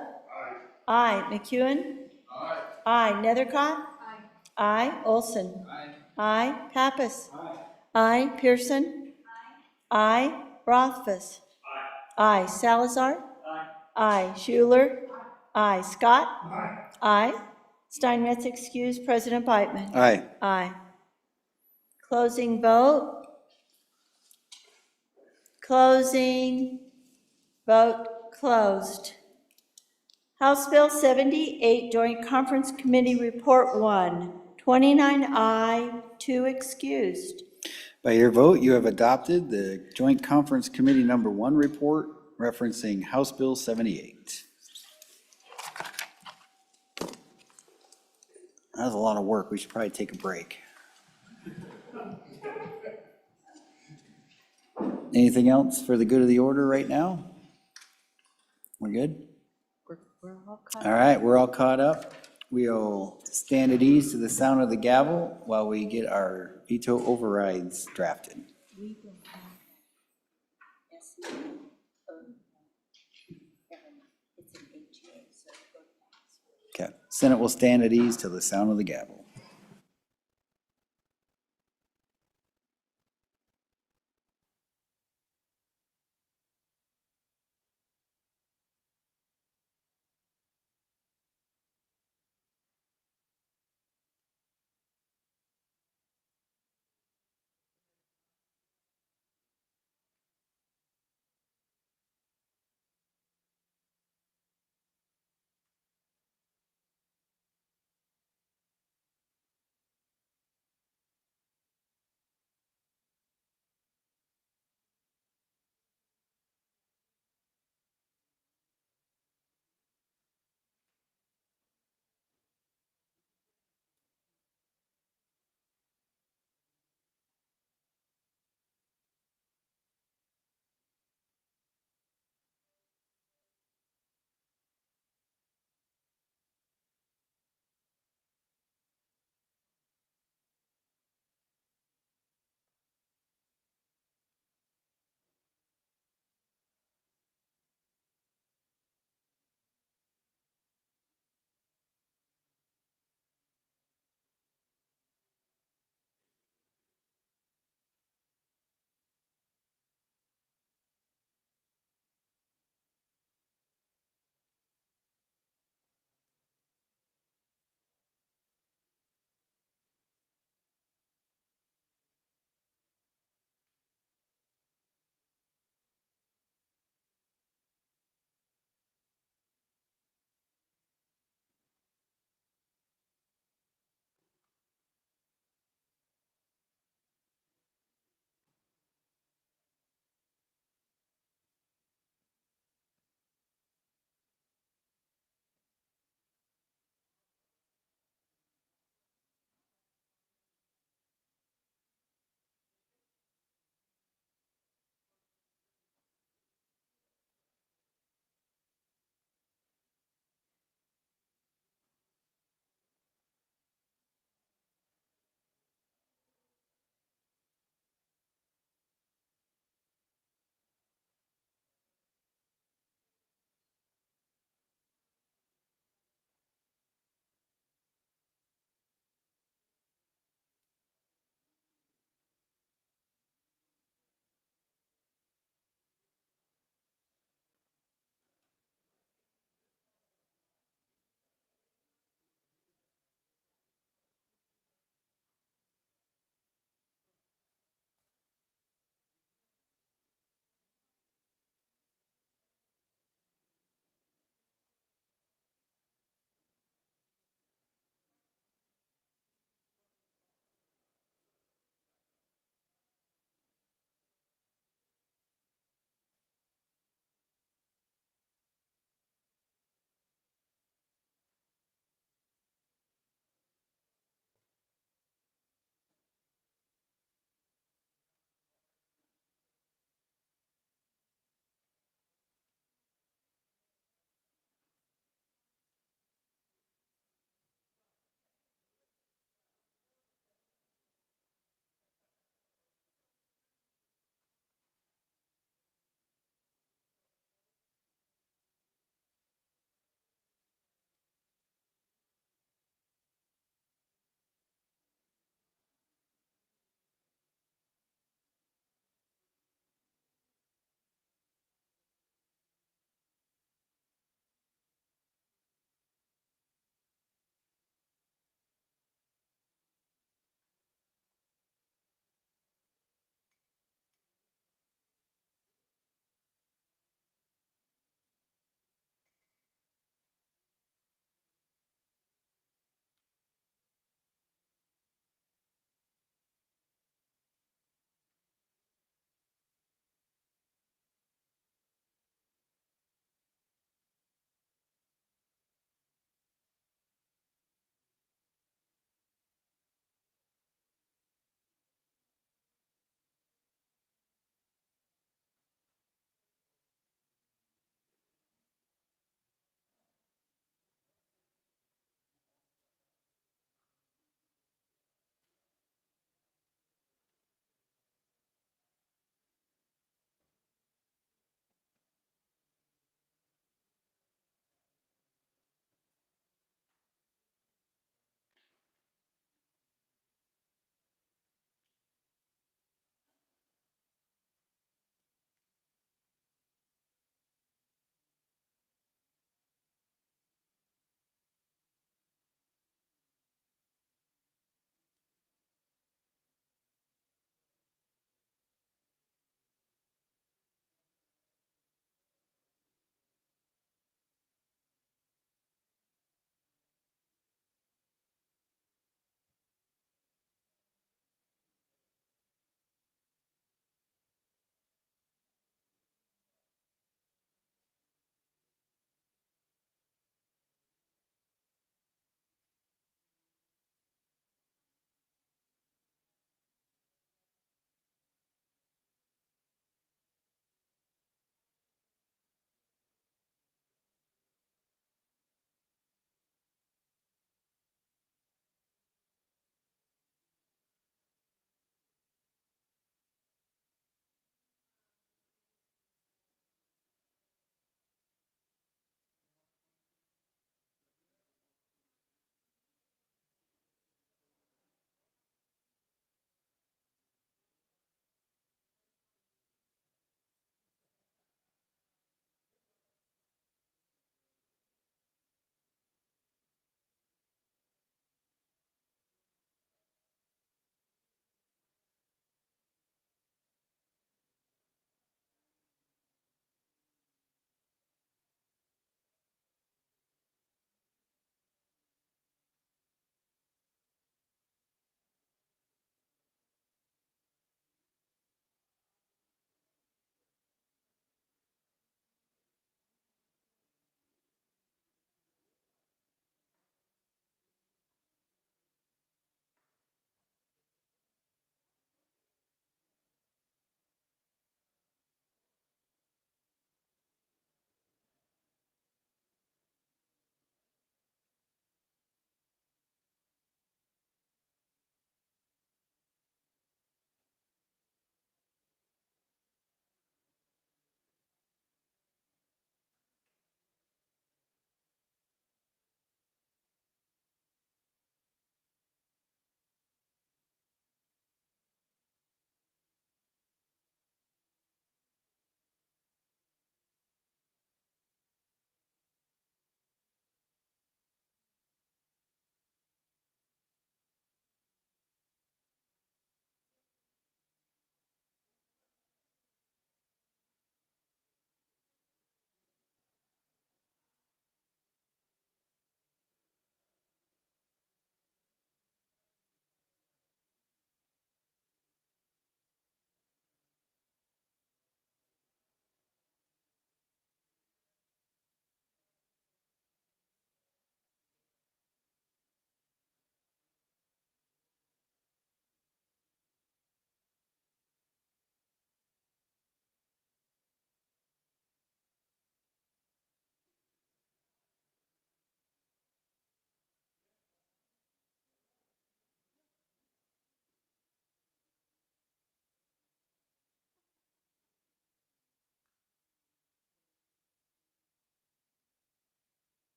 Aye. McEwen? Aye. Nethercott? Aye. Olson? Aye. Pappas? Aye. Pearson? Aye. Rothfuss? Aye. Salazar? Aye. Schuler? Aye. Scott? Aye. Steinmetz excused. President Beitman? Aye. Aye. Closing vote. Closing vote closed. House Bill 78, Joint Conference Committee Report 1, 29 aye, 2 excused. By your vote, you have adopted the Joint Conference Committee number 1 report referencing House Bill 78. That was a lot of work. We should probably take a break. Anything else for the good of the order right now? We're good? We're all caught All right, we're all caught up. We'll stand at ease to the sound of the gavel while we get our veto overrides drafted. We will have Okay, Senate will stand at ease till the sound of the gavel.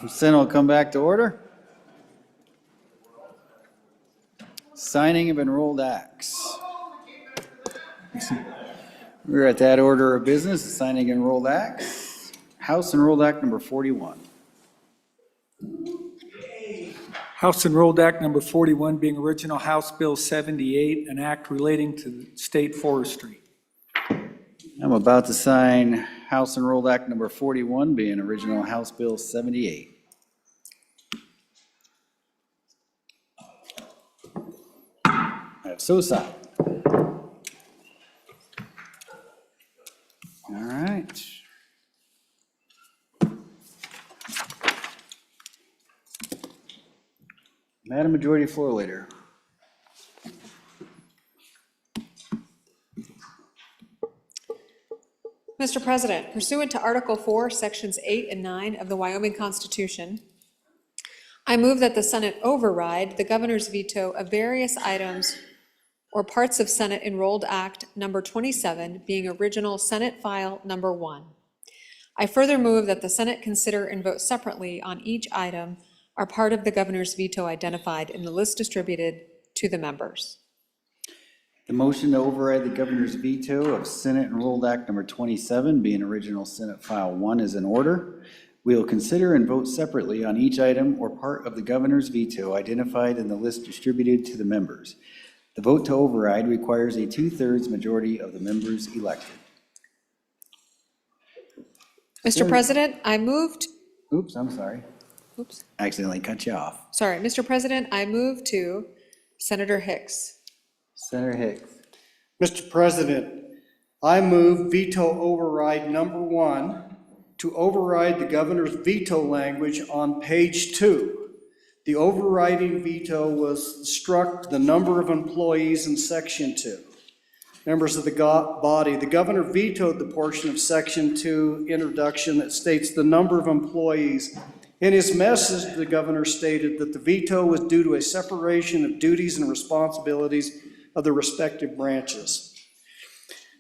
Senate will come back to order. Signing of enrolled acts. We're at that order of business, signing enrolled acts. House Enrolled Act number 41. House Enrolled Act number 41 being original House Bill 78, an act relating to state forestry. I'm about to sign House Enrolled Act number 41, being original House Bill 78. I have so signed. All right. Madam Majority Floor Leader. Mr. President, pursuant to Article 4, Sections 8 and 9 of the Wyoming Constitution, I move that the Senate override the governor's veto of various items or parts of Senate Enrolled Act number 27, being original Senate File number 1. I further move that the Senate consider and vote separately on each item or part of the governor's veto identified in the list distributed to the members. The motion to override the governor's veto of Senate Enrolled Act number 27, being original Senate File 1, is in order. We will consider and vote separately on each item or part of the governor's veto identified in the list distributed to the members. The vote to override requires a 2/3 majority of the members elected. Mr. President, I moved, Oops, I'm sorry. oops, Accidentally cut you off. sorry, Mr. President, I move to Senator Hicks. Senator Hicks. Mr. President, I move veto override number 1 to override the governor's veto language on page 2. The overriding veto was struck the number of employees in section 2. Members of the body, the governor vetoed the portion of section 2 introduction that states the number of employees. In his message, the governor stated that the veto was due to a separation of duties and responsibilities of the respective branches.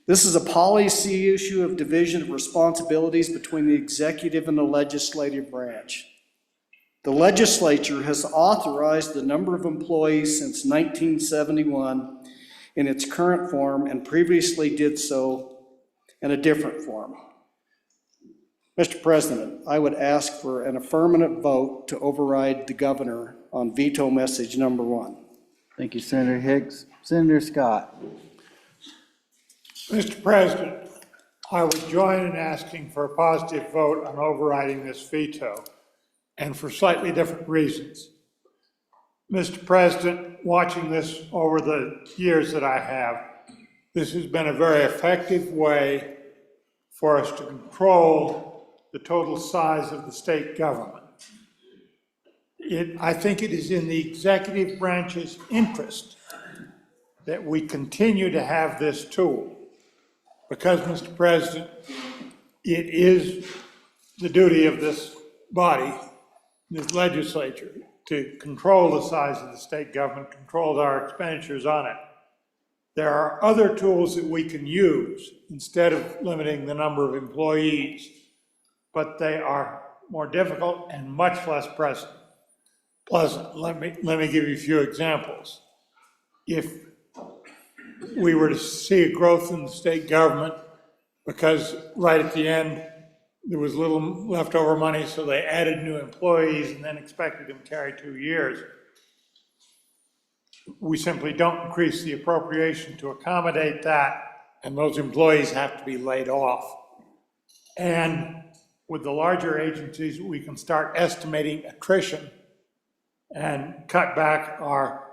This is a policy issue of division of responsibilities between the executive and the legislative branch. The legislature has authorized the number of employees since 1971 in its current form and previously did so in a different form. Mr. President, I would ask for an affirmative vote to override the governor on veto message number 1. Thank you, Senator Hicks. Senator Scott. Mr. President, I would join in asking for a positive vote on overriding this veto, and for slightly different reasons. Mr. President, watching this over the years that I have, this has been a very effective way for us to control the total size of the state government. I think it is in the executive branch's interest that we continue to have this tool. Because, Mr. President, it is the duty of this body, this legislature, to control the size of the state government, control our expenditures on it. There are other tools that we can use instead of limiting the number of employees, but they are more difficult and much less pleasant. Let me give you a few examples. If we were to see a growth in the state government because right at the end there was little leftover money, so they added new employees and then expected them to carry 2 years, we simply don't increase the appropriation to accommodate that, and those employees have to be laid off. And with the larger agencies, we can start estimating attrition and cut back our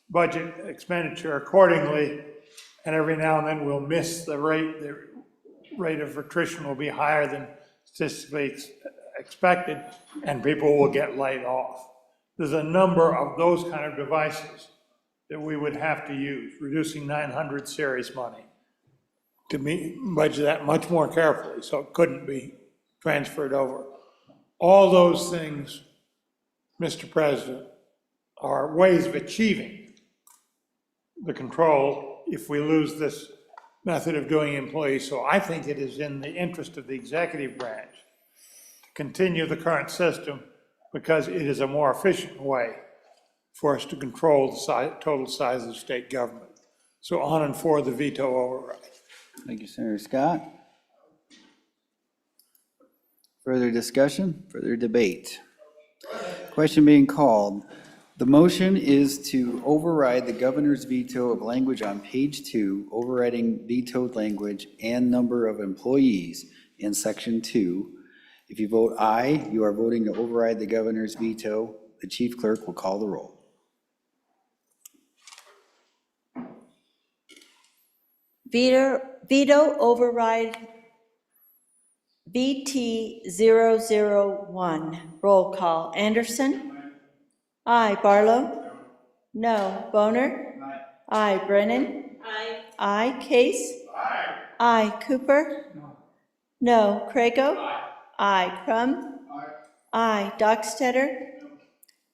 budget expenditure accordingly, and every now and then we'll miss the rate of attrition will be higher than statistically expected, and people will get laid off. There's a number of those kind of devices that we would have to use, reducing 900 series money, to budget that much more carefully so it couldn't be transferred over. All those things, Mr. President, are ways of achieving the control if we lose this method of doing employees. So I think it is in the interest of the executive branch to continue the current system because it is a more efficient way for us to control the total size of the state government. So on and for the veto override. Thank you, Senator Scott. Further discussion, further debate. Question being called. The motion is to override the governor's veto of language on page 2, overriding vetoed language and number of employees in section 2. If you vote aye, you are voting to override the governor's veto. The chief clerk will call the roll. Veto override VT 001. Roll call. Anderson? Aye. Barlow? No. Boner? Aye. Brennan? Aye. Case? Aye. Cooper? No. Crago? Aye. Crum? Aye. Dockstetter?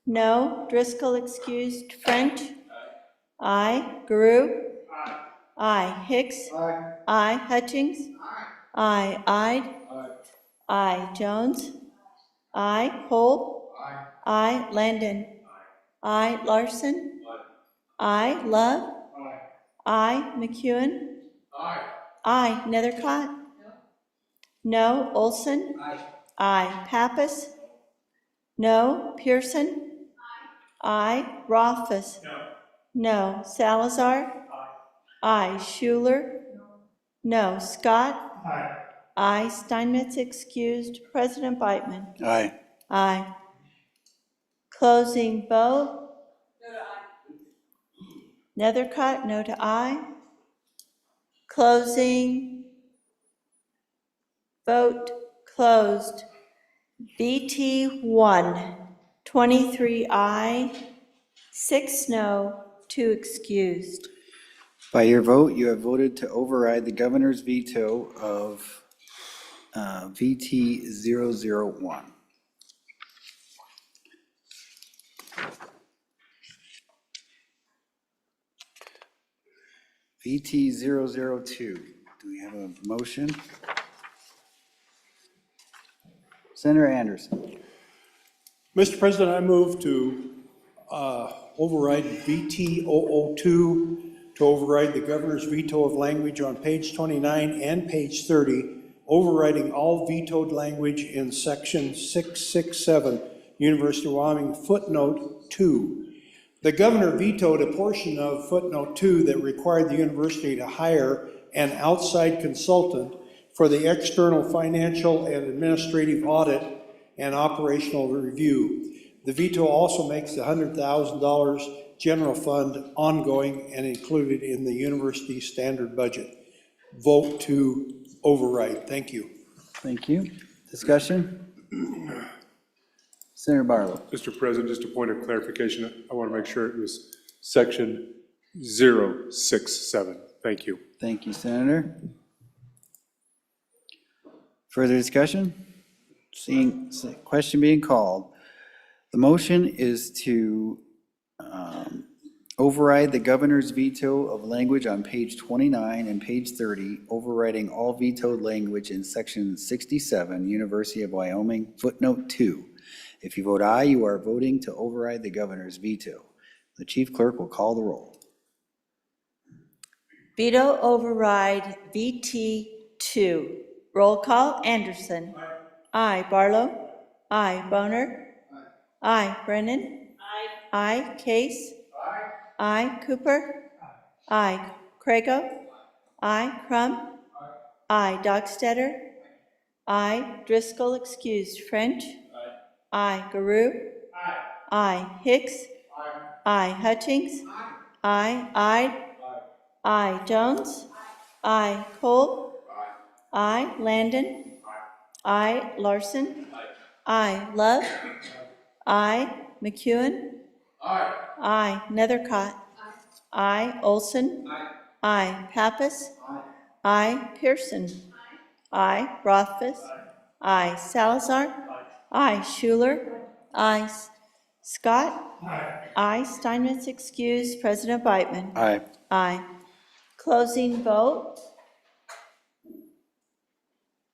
No. Driscoll excused. French? Aye. Guru? Aye. Hicks? Aye. Hutchings? Aye. Ide? Aye. Jones? Aye. Cole? Aye. Landon? Aye. Larson? Aye. Love? Aye. McEwen? Aye. Nethercott? No. Olson? Aye. Pappas? No. Pearson? Aye. Rothfuss? No. Salazar? Aye. Schuler? No. Scott? Aye. Steinmetz excused. President Beitman? Aye. Aye. Closing vote? Nethercott, no to aye. Closing vote closed. VT 1, 23 aye, 6 no, 2 excused. By your vote, you have voted to override the governor's veto of VT 001. VT 002. Do we have a motion? Senator Anderson. Mr. President, I move to override VT 002 to override the governor's veto of language on page 29 and page 30, overriding all vetoed language in section 667, University of Wyoming footnote 2. The governor vetoed a portion of footnote 2 that required the university to hire an outside consultant for the external financial and administrative audit and operational review. The veto also makes the $100,000 general fund ongoing and included in the university standard budget. Vote to override. Thank you. Thank you. Discussion? Senator Barlow. Mr. President, just a point of clarification. I want to make sure it was section 067. Thank you. Thank you, Senator. Further discussion? Seeing question being called. The motion is to override the governor's veto of language on page 29 and page 30, overriding all vetoed language in section 67, University of Wyoming, footnote 2. If you vote aye, you are voting to override the governor's veto. The chief clerk will call the roll. Veto override VT 2. Roll call. Anderson. Aye. Barlow. Aye. Boner. Aye. Brennan. Aye. Case. Aye. Cooper. Aye. Crago. Aye. Crum. Aye. Dockstetter. Aye. Driscoll excused. French. Aye. Guru. Aye. Hicks. Aye. Hutchings. Aye. Ide. Aye. Jones. Aye. Cole. Aye. Landon. Aye. Larson. Aye. Love. Aye. McEwen. Aye. Nethercott. Aye. Olson. Aye. Pappas. Aye. Pearson. Aye. Rothfuss. Aye. Salazar. Aye. Schuler. Aye. Scott. Aye. Steinmetz excused. President Beitman. Aye. Aye. Closing vote.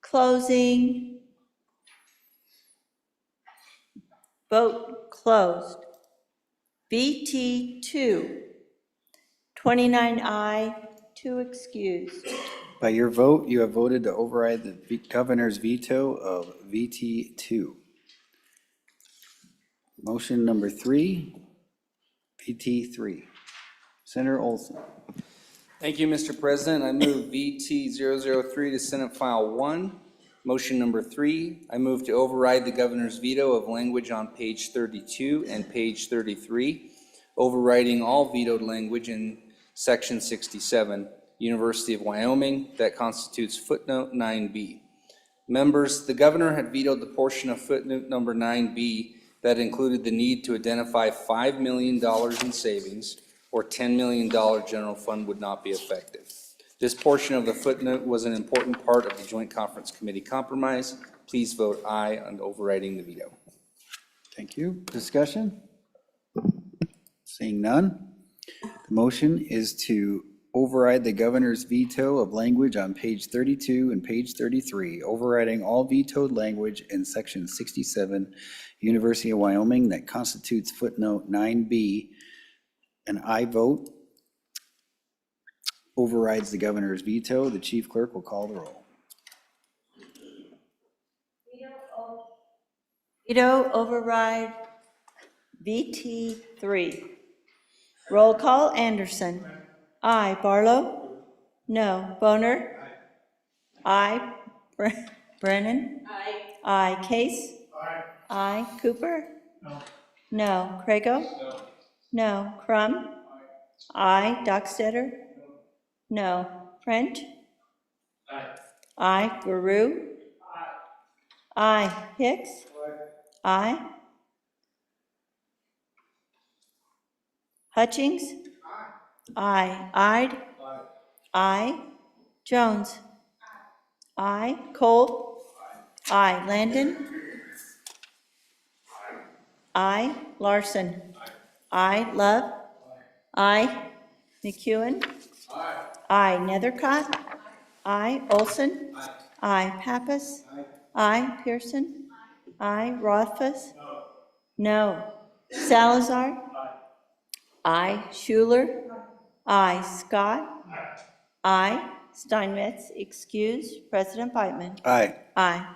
Closing Vote closed. VT 2, 29 aye, 2 excused. By your vote, you have voted to override the governor's veto of VT2. Motion number 3, VT3. Senator Olson. Thank you, Mr. President. I move VT003 to Senate File 1. Motion number 3, I move to override the governor's veto of language on page 32 and page 33, overriding all vetoed language in section 67, University of Wyoming, that constitutes footnote 9B. Members, the governor had vetoed the portion of footnote number 9B that included the need to identify $5 million in savings, or $10 million general fund would not be effective. This portion of the footnote was an important part of the Joint Conference Committee compromise. Please vote aye on overriding the veto. Thank you. Discussion? Seeing none. The motion is to override the governor's veto of language on page 32 and page 33, overriding all vetoed language in section 67, University of Wyoming, that constitutes footnote 9B. An aye vote overrides the governor's veto. The chief clerk will call the roll. Veto override VT 3. Roll call, Anderson. Aye. Barlow? No. Boner? Aye. Brennan? Aye. Aye. Case? Aye. Aye. Cooper? No. No. Crago? No. No. Crum? Aye. Dockstetter? No. French? Aye. Aye. Guru? Aye. Aye. Hicks? Aye. Hutchings? Aye. Ide? Aye. Jones? Aye. Cole? Aye. Landon? Aye. Larson? Aye. Love? Aye. McEwen? Aye. Nethercott? Aye. Olson? Aye. Pappas? Aye. Pearson? Aye. Rothfuss? No. Salazar? Aye. Schuler? Aye. Scott? Aye. Steinmetz, excused. President Beitman? Aye. Aye.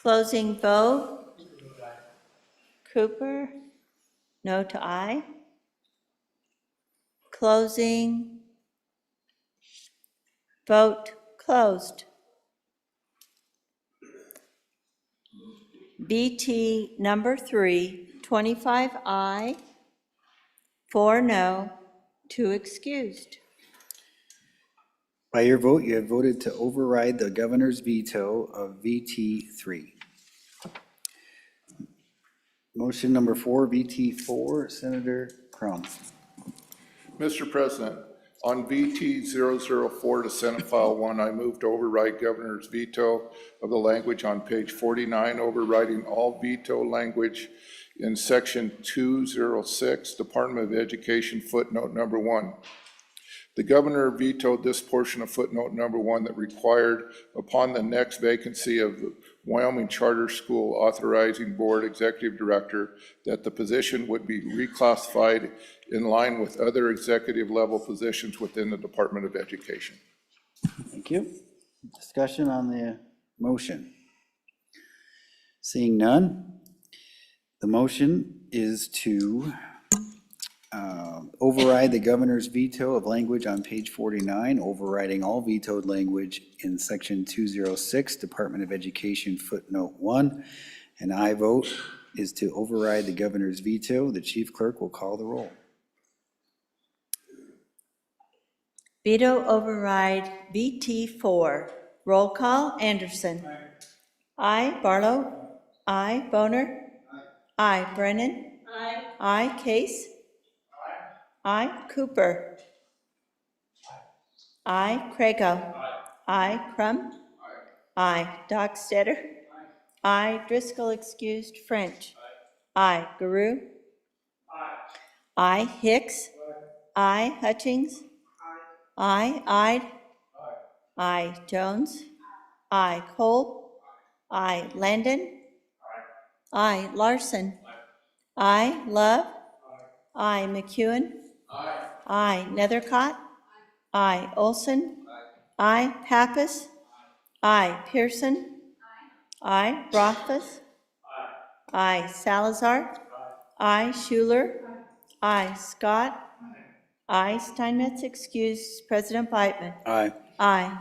Closing vote. Cooper? No to aye. Closing vote closed. BT number 3, 25 aye, 4 no, 2 excused. By your vote, you have voted to override the governor's veto of VT3. Motion number 4, VT4, Senator Crum. Mr. President, on VT004 to Senate File 1, I move to override governor's veto of the language on page 49, overriding all veto language in section 206, Department of Education footnote number 1. The governor vetoed this portion of footnote number 1 that required, upon the next vacancy of the Wyoming Charter School Authorizing Board Executive Director, that the position would be reclassified in line with other executive level positions within the Department of Education. Thank you. Discussion on the motion. Seeing none, the motion is to override the governor's veto of language on page 49, overriding all vetoed language in section 206, Department of Education footnote 1. An aye vote is to override the governor's veto. The chief clerk will call the roll. Veto override VT4. Roll call, Anderson. Aye. Barlow? Aye. Boner? Aye. Brennan? Aye. Aye. Case? Aye. Cooper? Aye. Crago? Aye. Crum? Aye. Dockstetter? Aye. Driscoll excused. French? Aye. Guru? Aye. Hicks? Aye. Hutchings? Aye. Ide? Aye. Jones? Aye. Cole? Aye. Landon? Aye. Larson. Aye. Love. Aye. McEwen. Aye. Nethercott. Aye. Olson. Aye. Pappas. Aye. Pearson. Aye. Rothfuss. Aye. Salazar. Aye. Schuler. Aye. Scott. Aye. Steinmetz excused. President Biteman. Aye. Aye.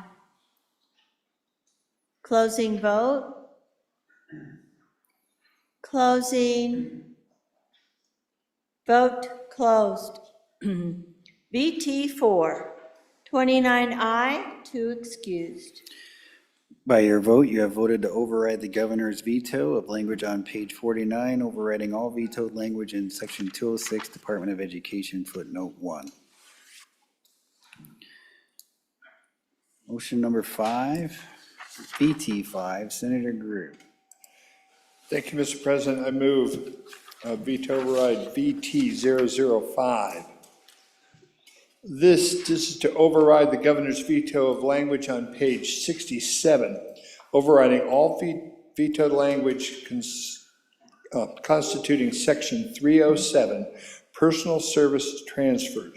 Closing vote. Closing. Vote closed. VT 4, 29 aye, 2 excused. By your vote, you have voted to override the governor's veto of language on page 49, overriding all vetoed language in section 206, Department of Education, footnote 1. Motion number 5, VT 5, Senator Greer. Thank you, Mr. President. I move veto override VT 005. This is to override the governor's veto of language on page 67, overriding all vetoed language constituting section 307, personal services transfers.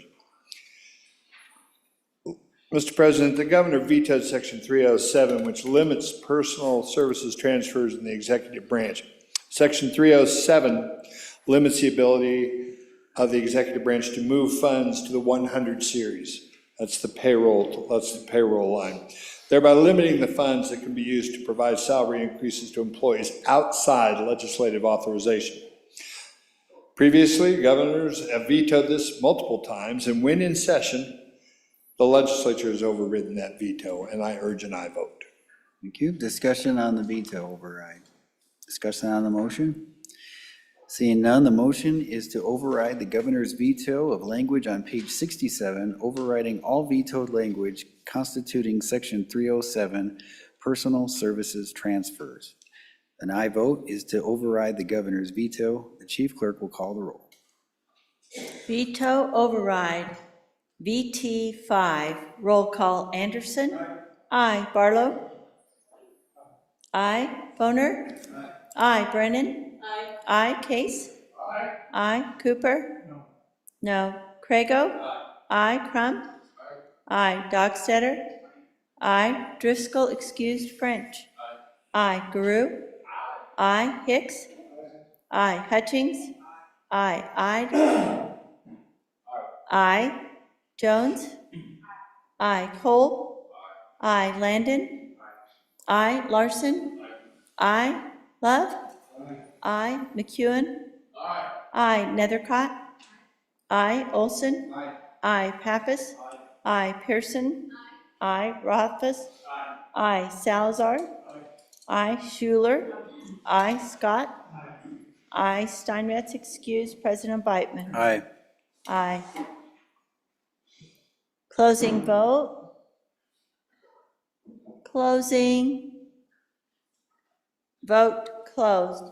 Mr. President, the governor vetoed section 307, which limits personal services transfers in the executive branch. Section 307 limits the ability of the executive branch to move funds to the 100 series. That's the payroll line, thereby limiting the funds that can be used to provide salary increases to employees outside legislative authorization. Previously, governors have vetoed this multiple times, and when in session, the legislature has overridden that veto, and I urge an aye vote. Thank you. Discussion on the veto override. Discussion on the motion. Seeing none, the motion is to override the governor's veto of language on page 67, overriding all vetoed language constituting section 307, personal services transfers. An aye vote is to override the governor's veto. The chief clerk will call the roll. Veto override. VT 5, roll call. Anderson? Aye. Barlow? Aye. Boner? Aye. Brennan? Aye. Case? Aye. Cooper? No. Crago? Aye. Crum? Aye. Dogstetter? Aye. Driscoll excused French? Aye. Guru? Aye. Hicks? Aye. Hutchings? Aye. Aye. Aye. Jones? Aye. Cole? Aye. Landon? Aye. Larson? Aye. Love? Aye. McEwen? Aye. Nethercott? Aye. Olson? Aye. Pappas? Aye. Pearson? Aye. Rothfuss? Aye. Salazar? Aye. Schuler? Aye. Scott? Aye. Steinmetz excused. President Biteman. Aye. Aye. Closing vote. Closing. Vote closed.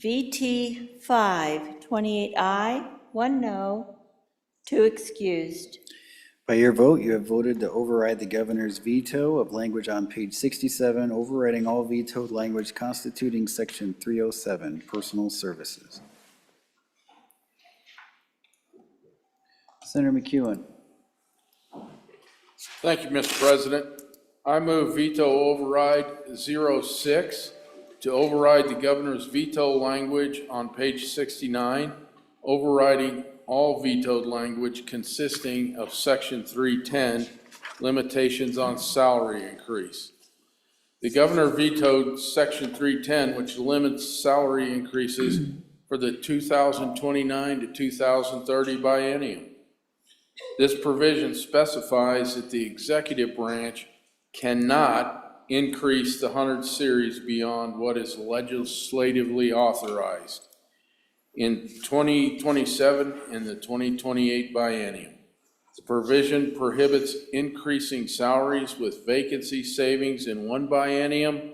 VT 5, 28 aye, 1 no, 2 excused. By your vote, you have voted to override the governor's veto of language on page 67, overriding all vetoed language constituting section 307, personal services. Senator McEwen. Thank you, Mr. President. I move veto override 06 to override the governor's veto language on page 69, overriding all vetoed language consisting of section 310, limitations on salary increase. The governor vetoed section 310, which limits salary increases for the 2029 to 2030 biennium. This provision specifies that the executive branch cannot increase the 100 series beyond what is legislatively authorized in 2027 and the 2028 biennium. The provision prohibits increasing salaries with vacancy savings in one biennium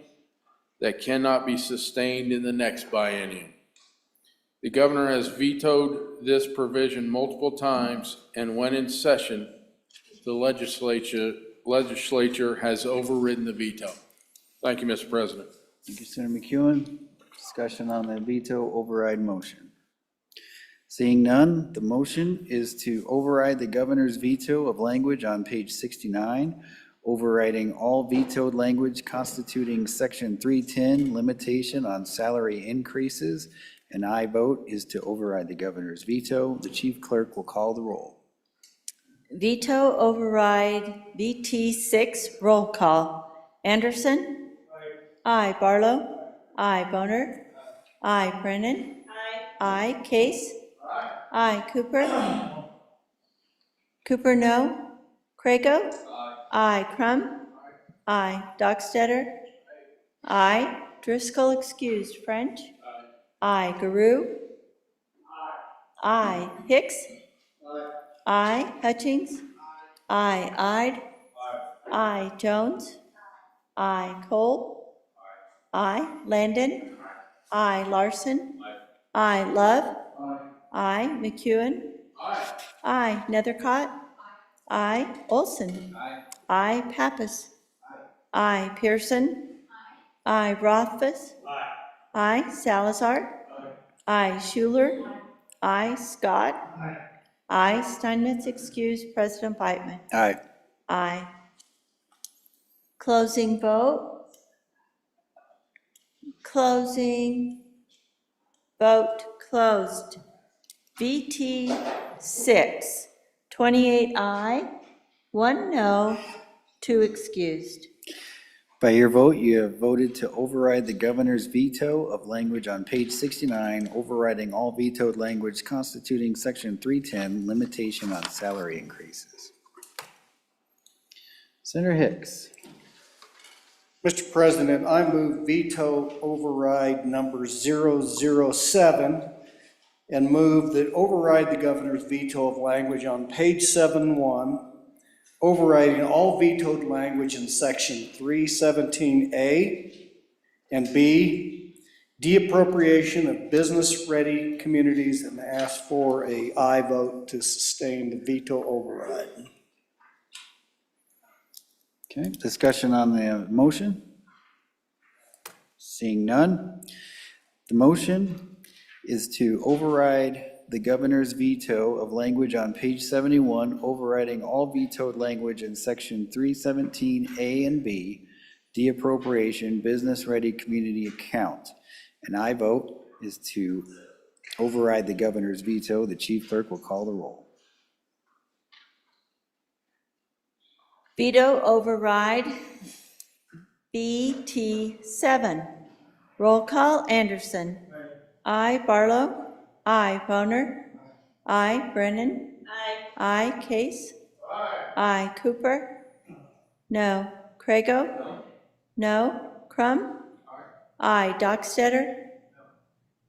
that cannot be sustained in the next biennium. The governor has vetoed this provision multiple times, and when in session, the legislature has overridden the veto. Thank you, Mr. President. Thank you, Senator McEwen. Discussion on the veto override motion. Seeing none, the motion is to override the governor's veto of language on page 69, overriding all vetoed language constituting section 310 limitation on salary increases. An aye vote is to override the governor's veto. The chief clerk will call the roll. Veto override VT6, roll call. Anderson? Aye. Barlow? Aye. Boner? Aye. Brennan? Aye. Case? Aye. Cooper? Cooper, no. Crago? Aye. Crum? Aye. Dockstetter? Aye. Driscoll excused. French? Aye. Garou? Aye. Hicks? Aye. Hutchings? Aye. Ide? Aye. Jones? Aye. Cole? Aye. Landon? Aye. Larson? Aye. Love? Aye. McEwen? Aye. Nethercott? Aye. Olson? Aye. Pappas? Aye. Pearson? Aye. Rothfuss? Aye. Salazar? Aye. Schuler? Aye. Scott? Aye. Steinmetz excused. President Biteman? Aye. Aye. Closing vote. Closing. Vote closed. VT 6, 28 aye, 1 no, 2 excused. By your vote, you have voted to override the governor's veto of language on page 69, overriding all vetoed language constituting section 310 limitation on salary increases. Senator Hicks. Mr. President, I move veto override number 007 and move that override the governor's veto of language on page 7.1, overriding all vetoed language in section 317A and B, deappropriation of business-ready communities, and ask for a aye vote to sustain the veto override. Okay, discussion on the motion? Seeing none, the motion is to override the governor's veto of language on page 71, overriding all vetoed language in section 317A and B, deappropriation, business-ready community account. An aye vote is to override the governor's veto. The chief clerk will call the roll. Veto override BT7. Roll call. Anderson. Aye. Barlow. Aye. Boner. Aye. Brennan. Aye. Case. Aye. Cooper. No. Crago. No. Crum. Aye. Dockstetter.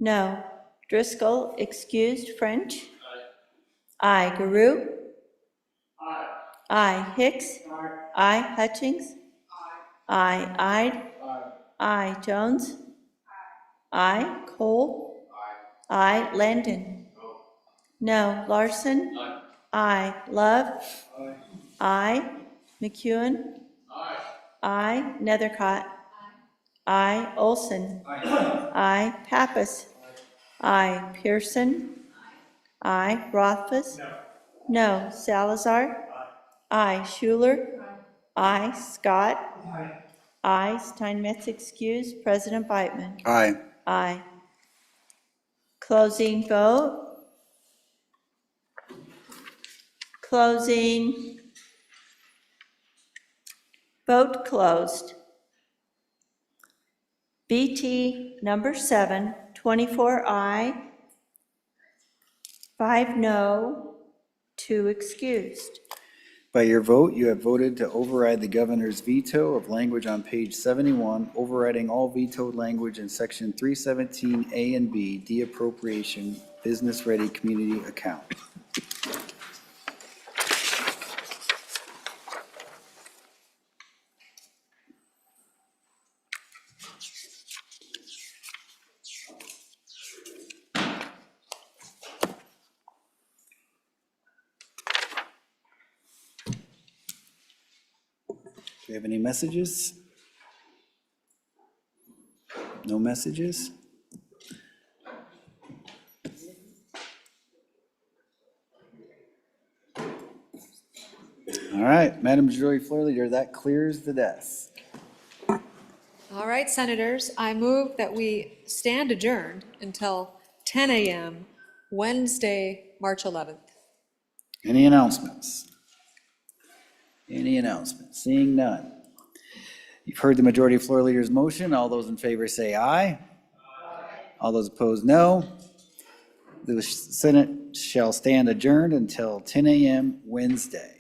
No. Driscoll excused. French. Aye. Garou. Aye. Hicks. Aye. Hutchings. Aye. Ide. Aye. Jones. Aye. Cole. Aye. Landon. No. Larson. Aye. Love. Aye. McEwen. Aye. Nethercott. Aye. Olson. Aye. Pappas. Aye. Pearson. Aye. Rothfuss. No. Salazar. Aye. Schuler. Aye. Scott. Aye. Steinmetz excused. President Biteman? Aye. Aye. Closing vote. Closing. Vote closed. BT number 7, 24 aye, 5 no, 2 excused. By your vote, you have voted to override the governor's veto of language on page 71, overriding all vetoed language in section 317A and B, deappropriation, business-ready community account. Do we have any messages? No messages? All right, Madam Majority Floor Leader, that clears the desk. All right, Senators, I move that we stand adjourned until 10 a.m. Wednesday, March 11th. Any announcements? Any announcements? Seeing none. You've heard the Majority Floor Leader's motion. All those in favor say aye. All those opposed, no. The Senate shall stand adjourned until 10 a.m. Wednesday.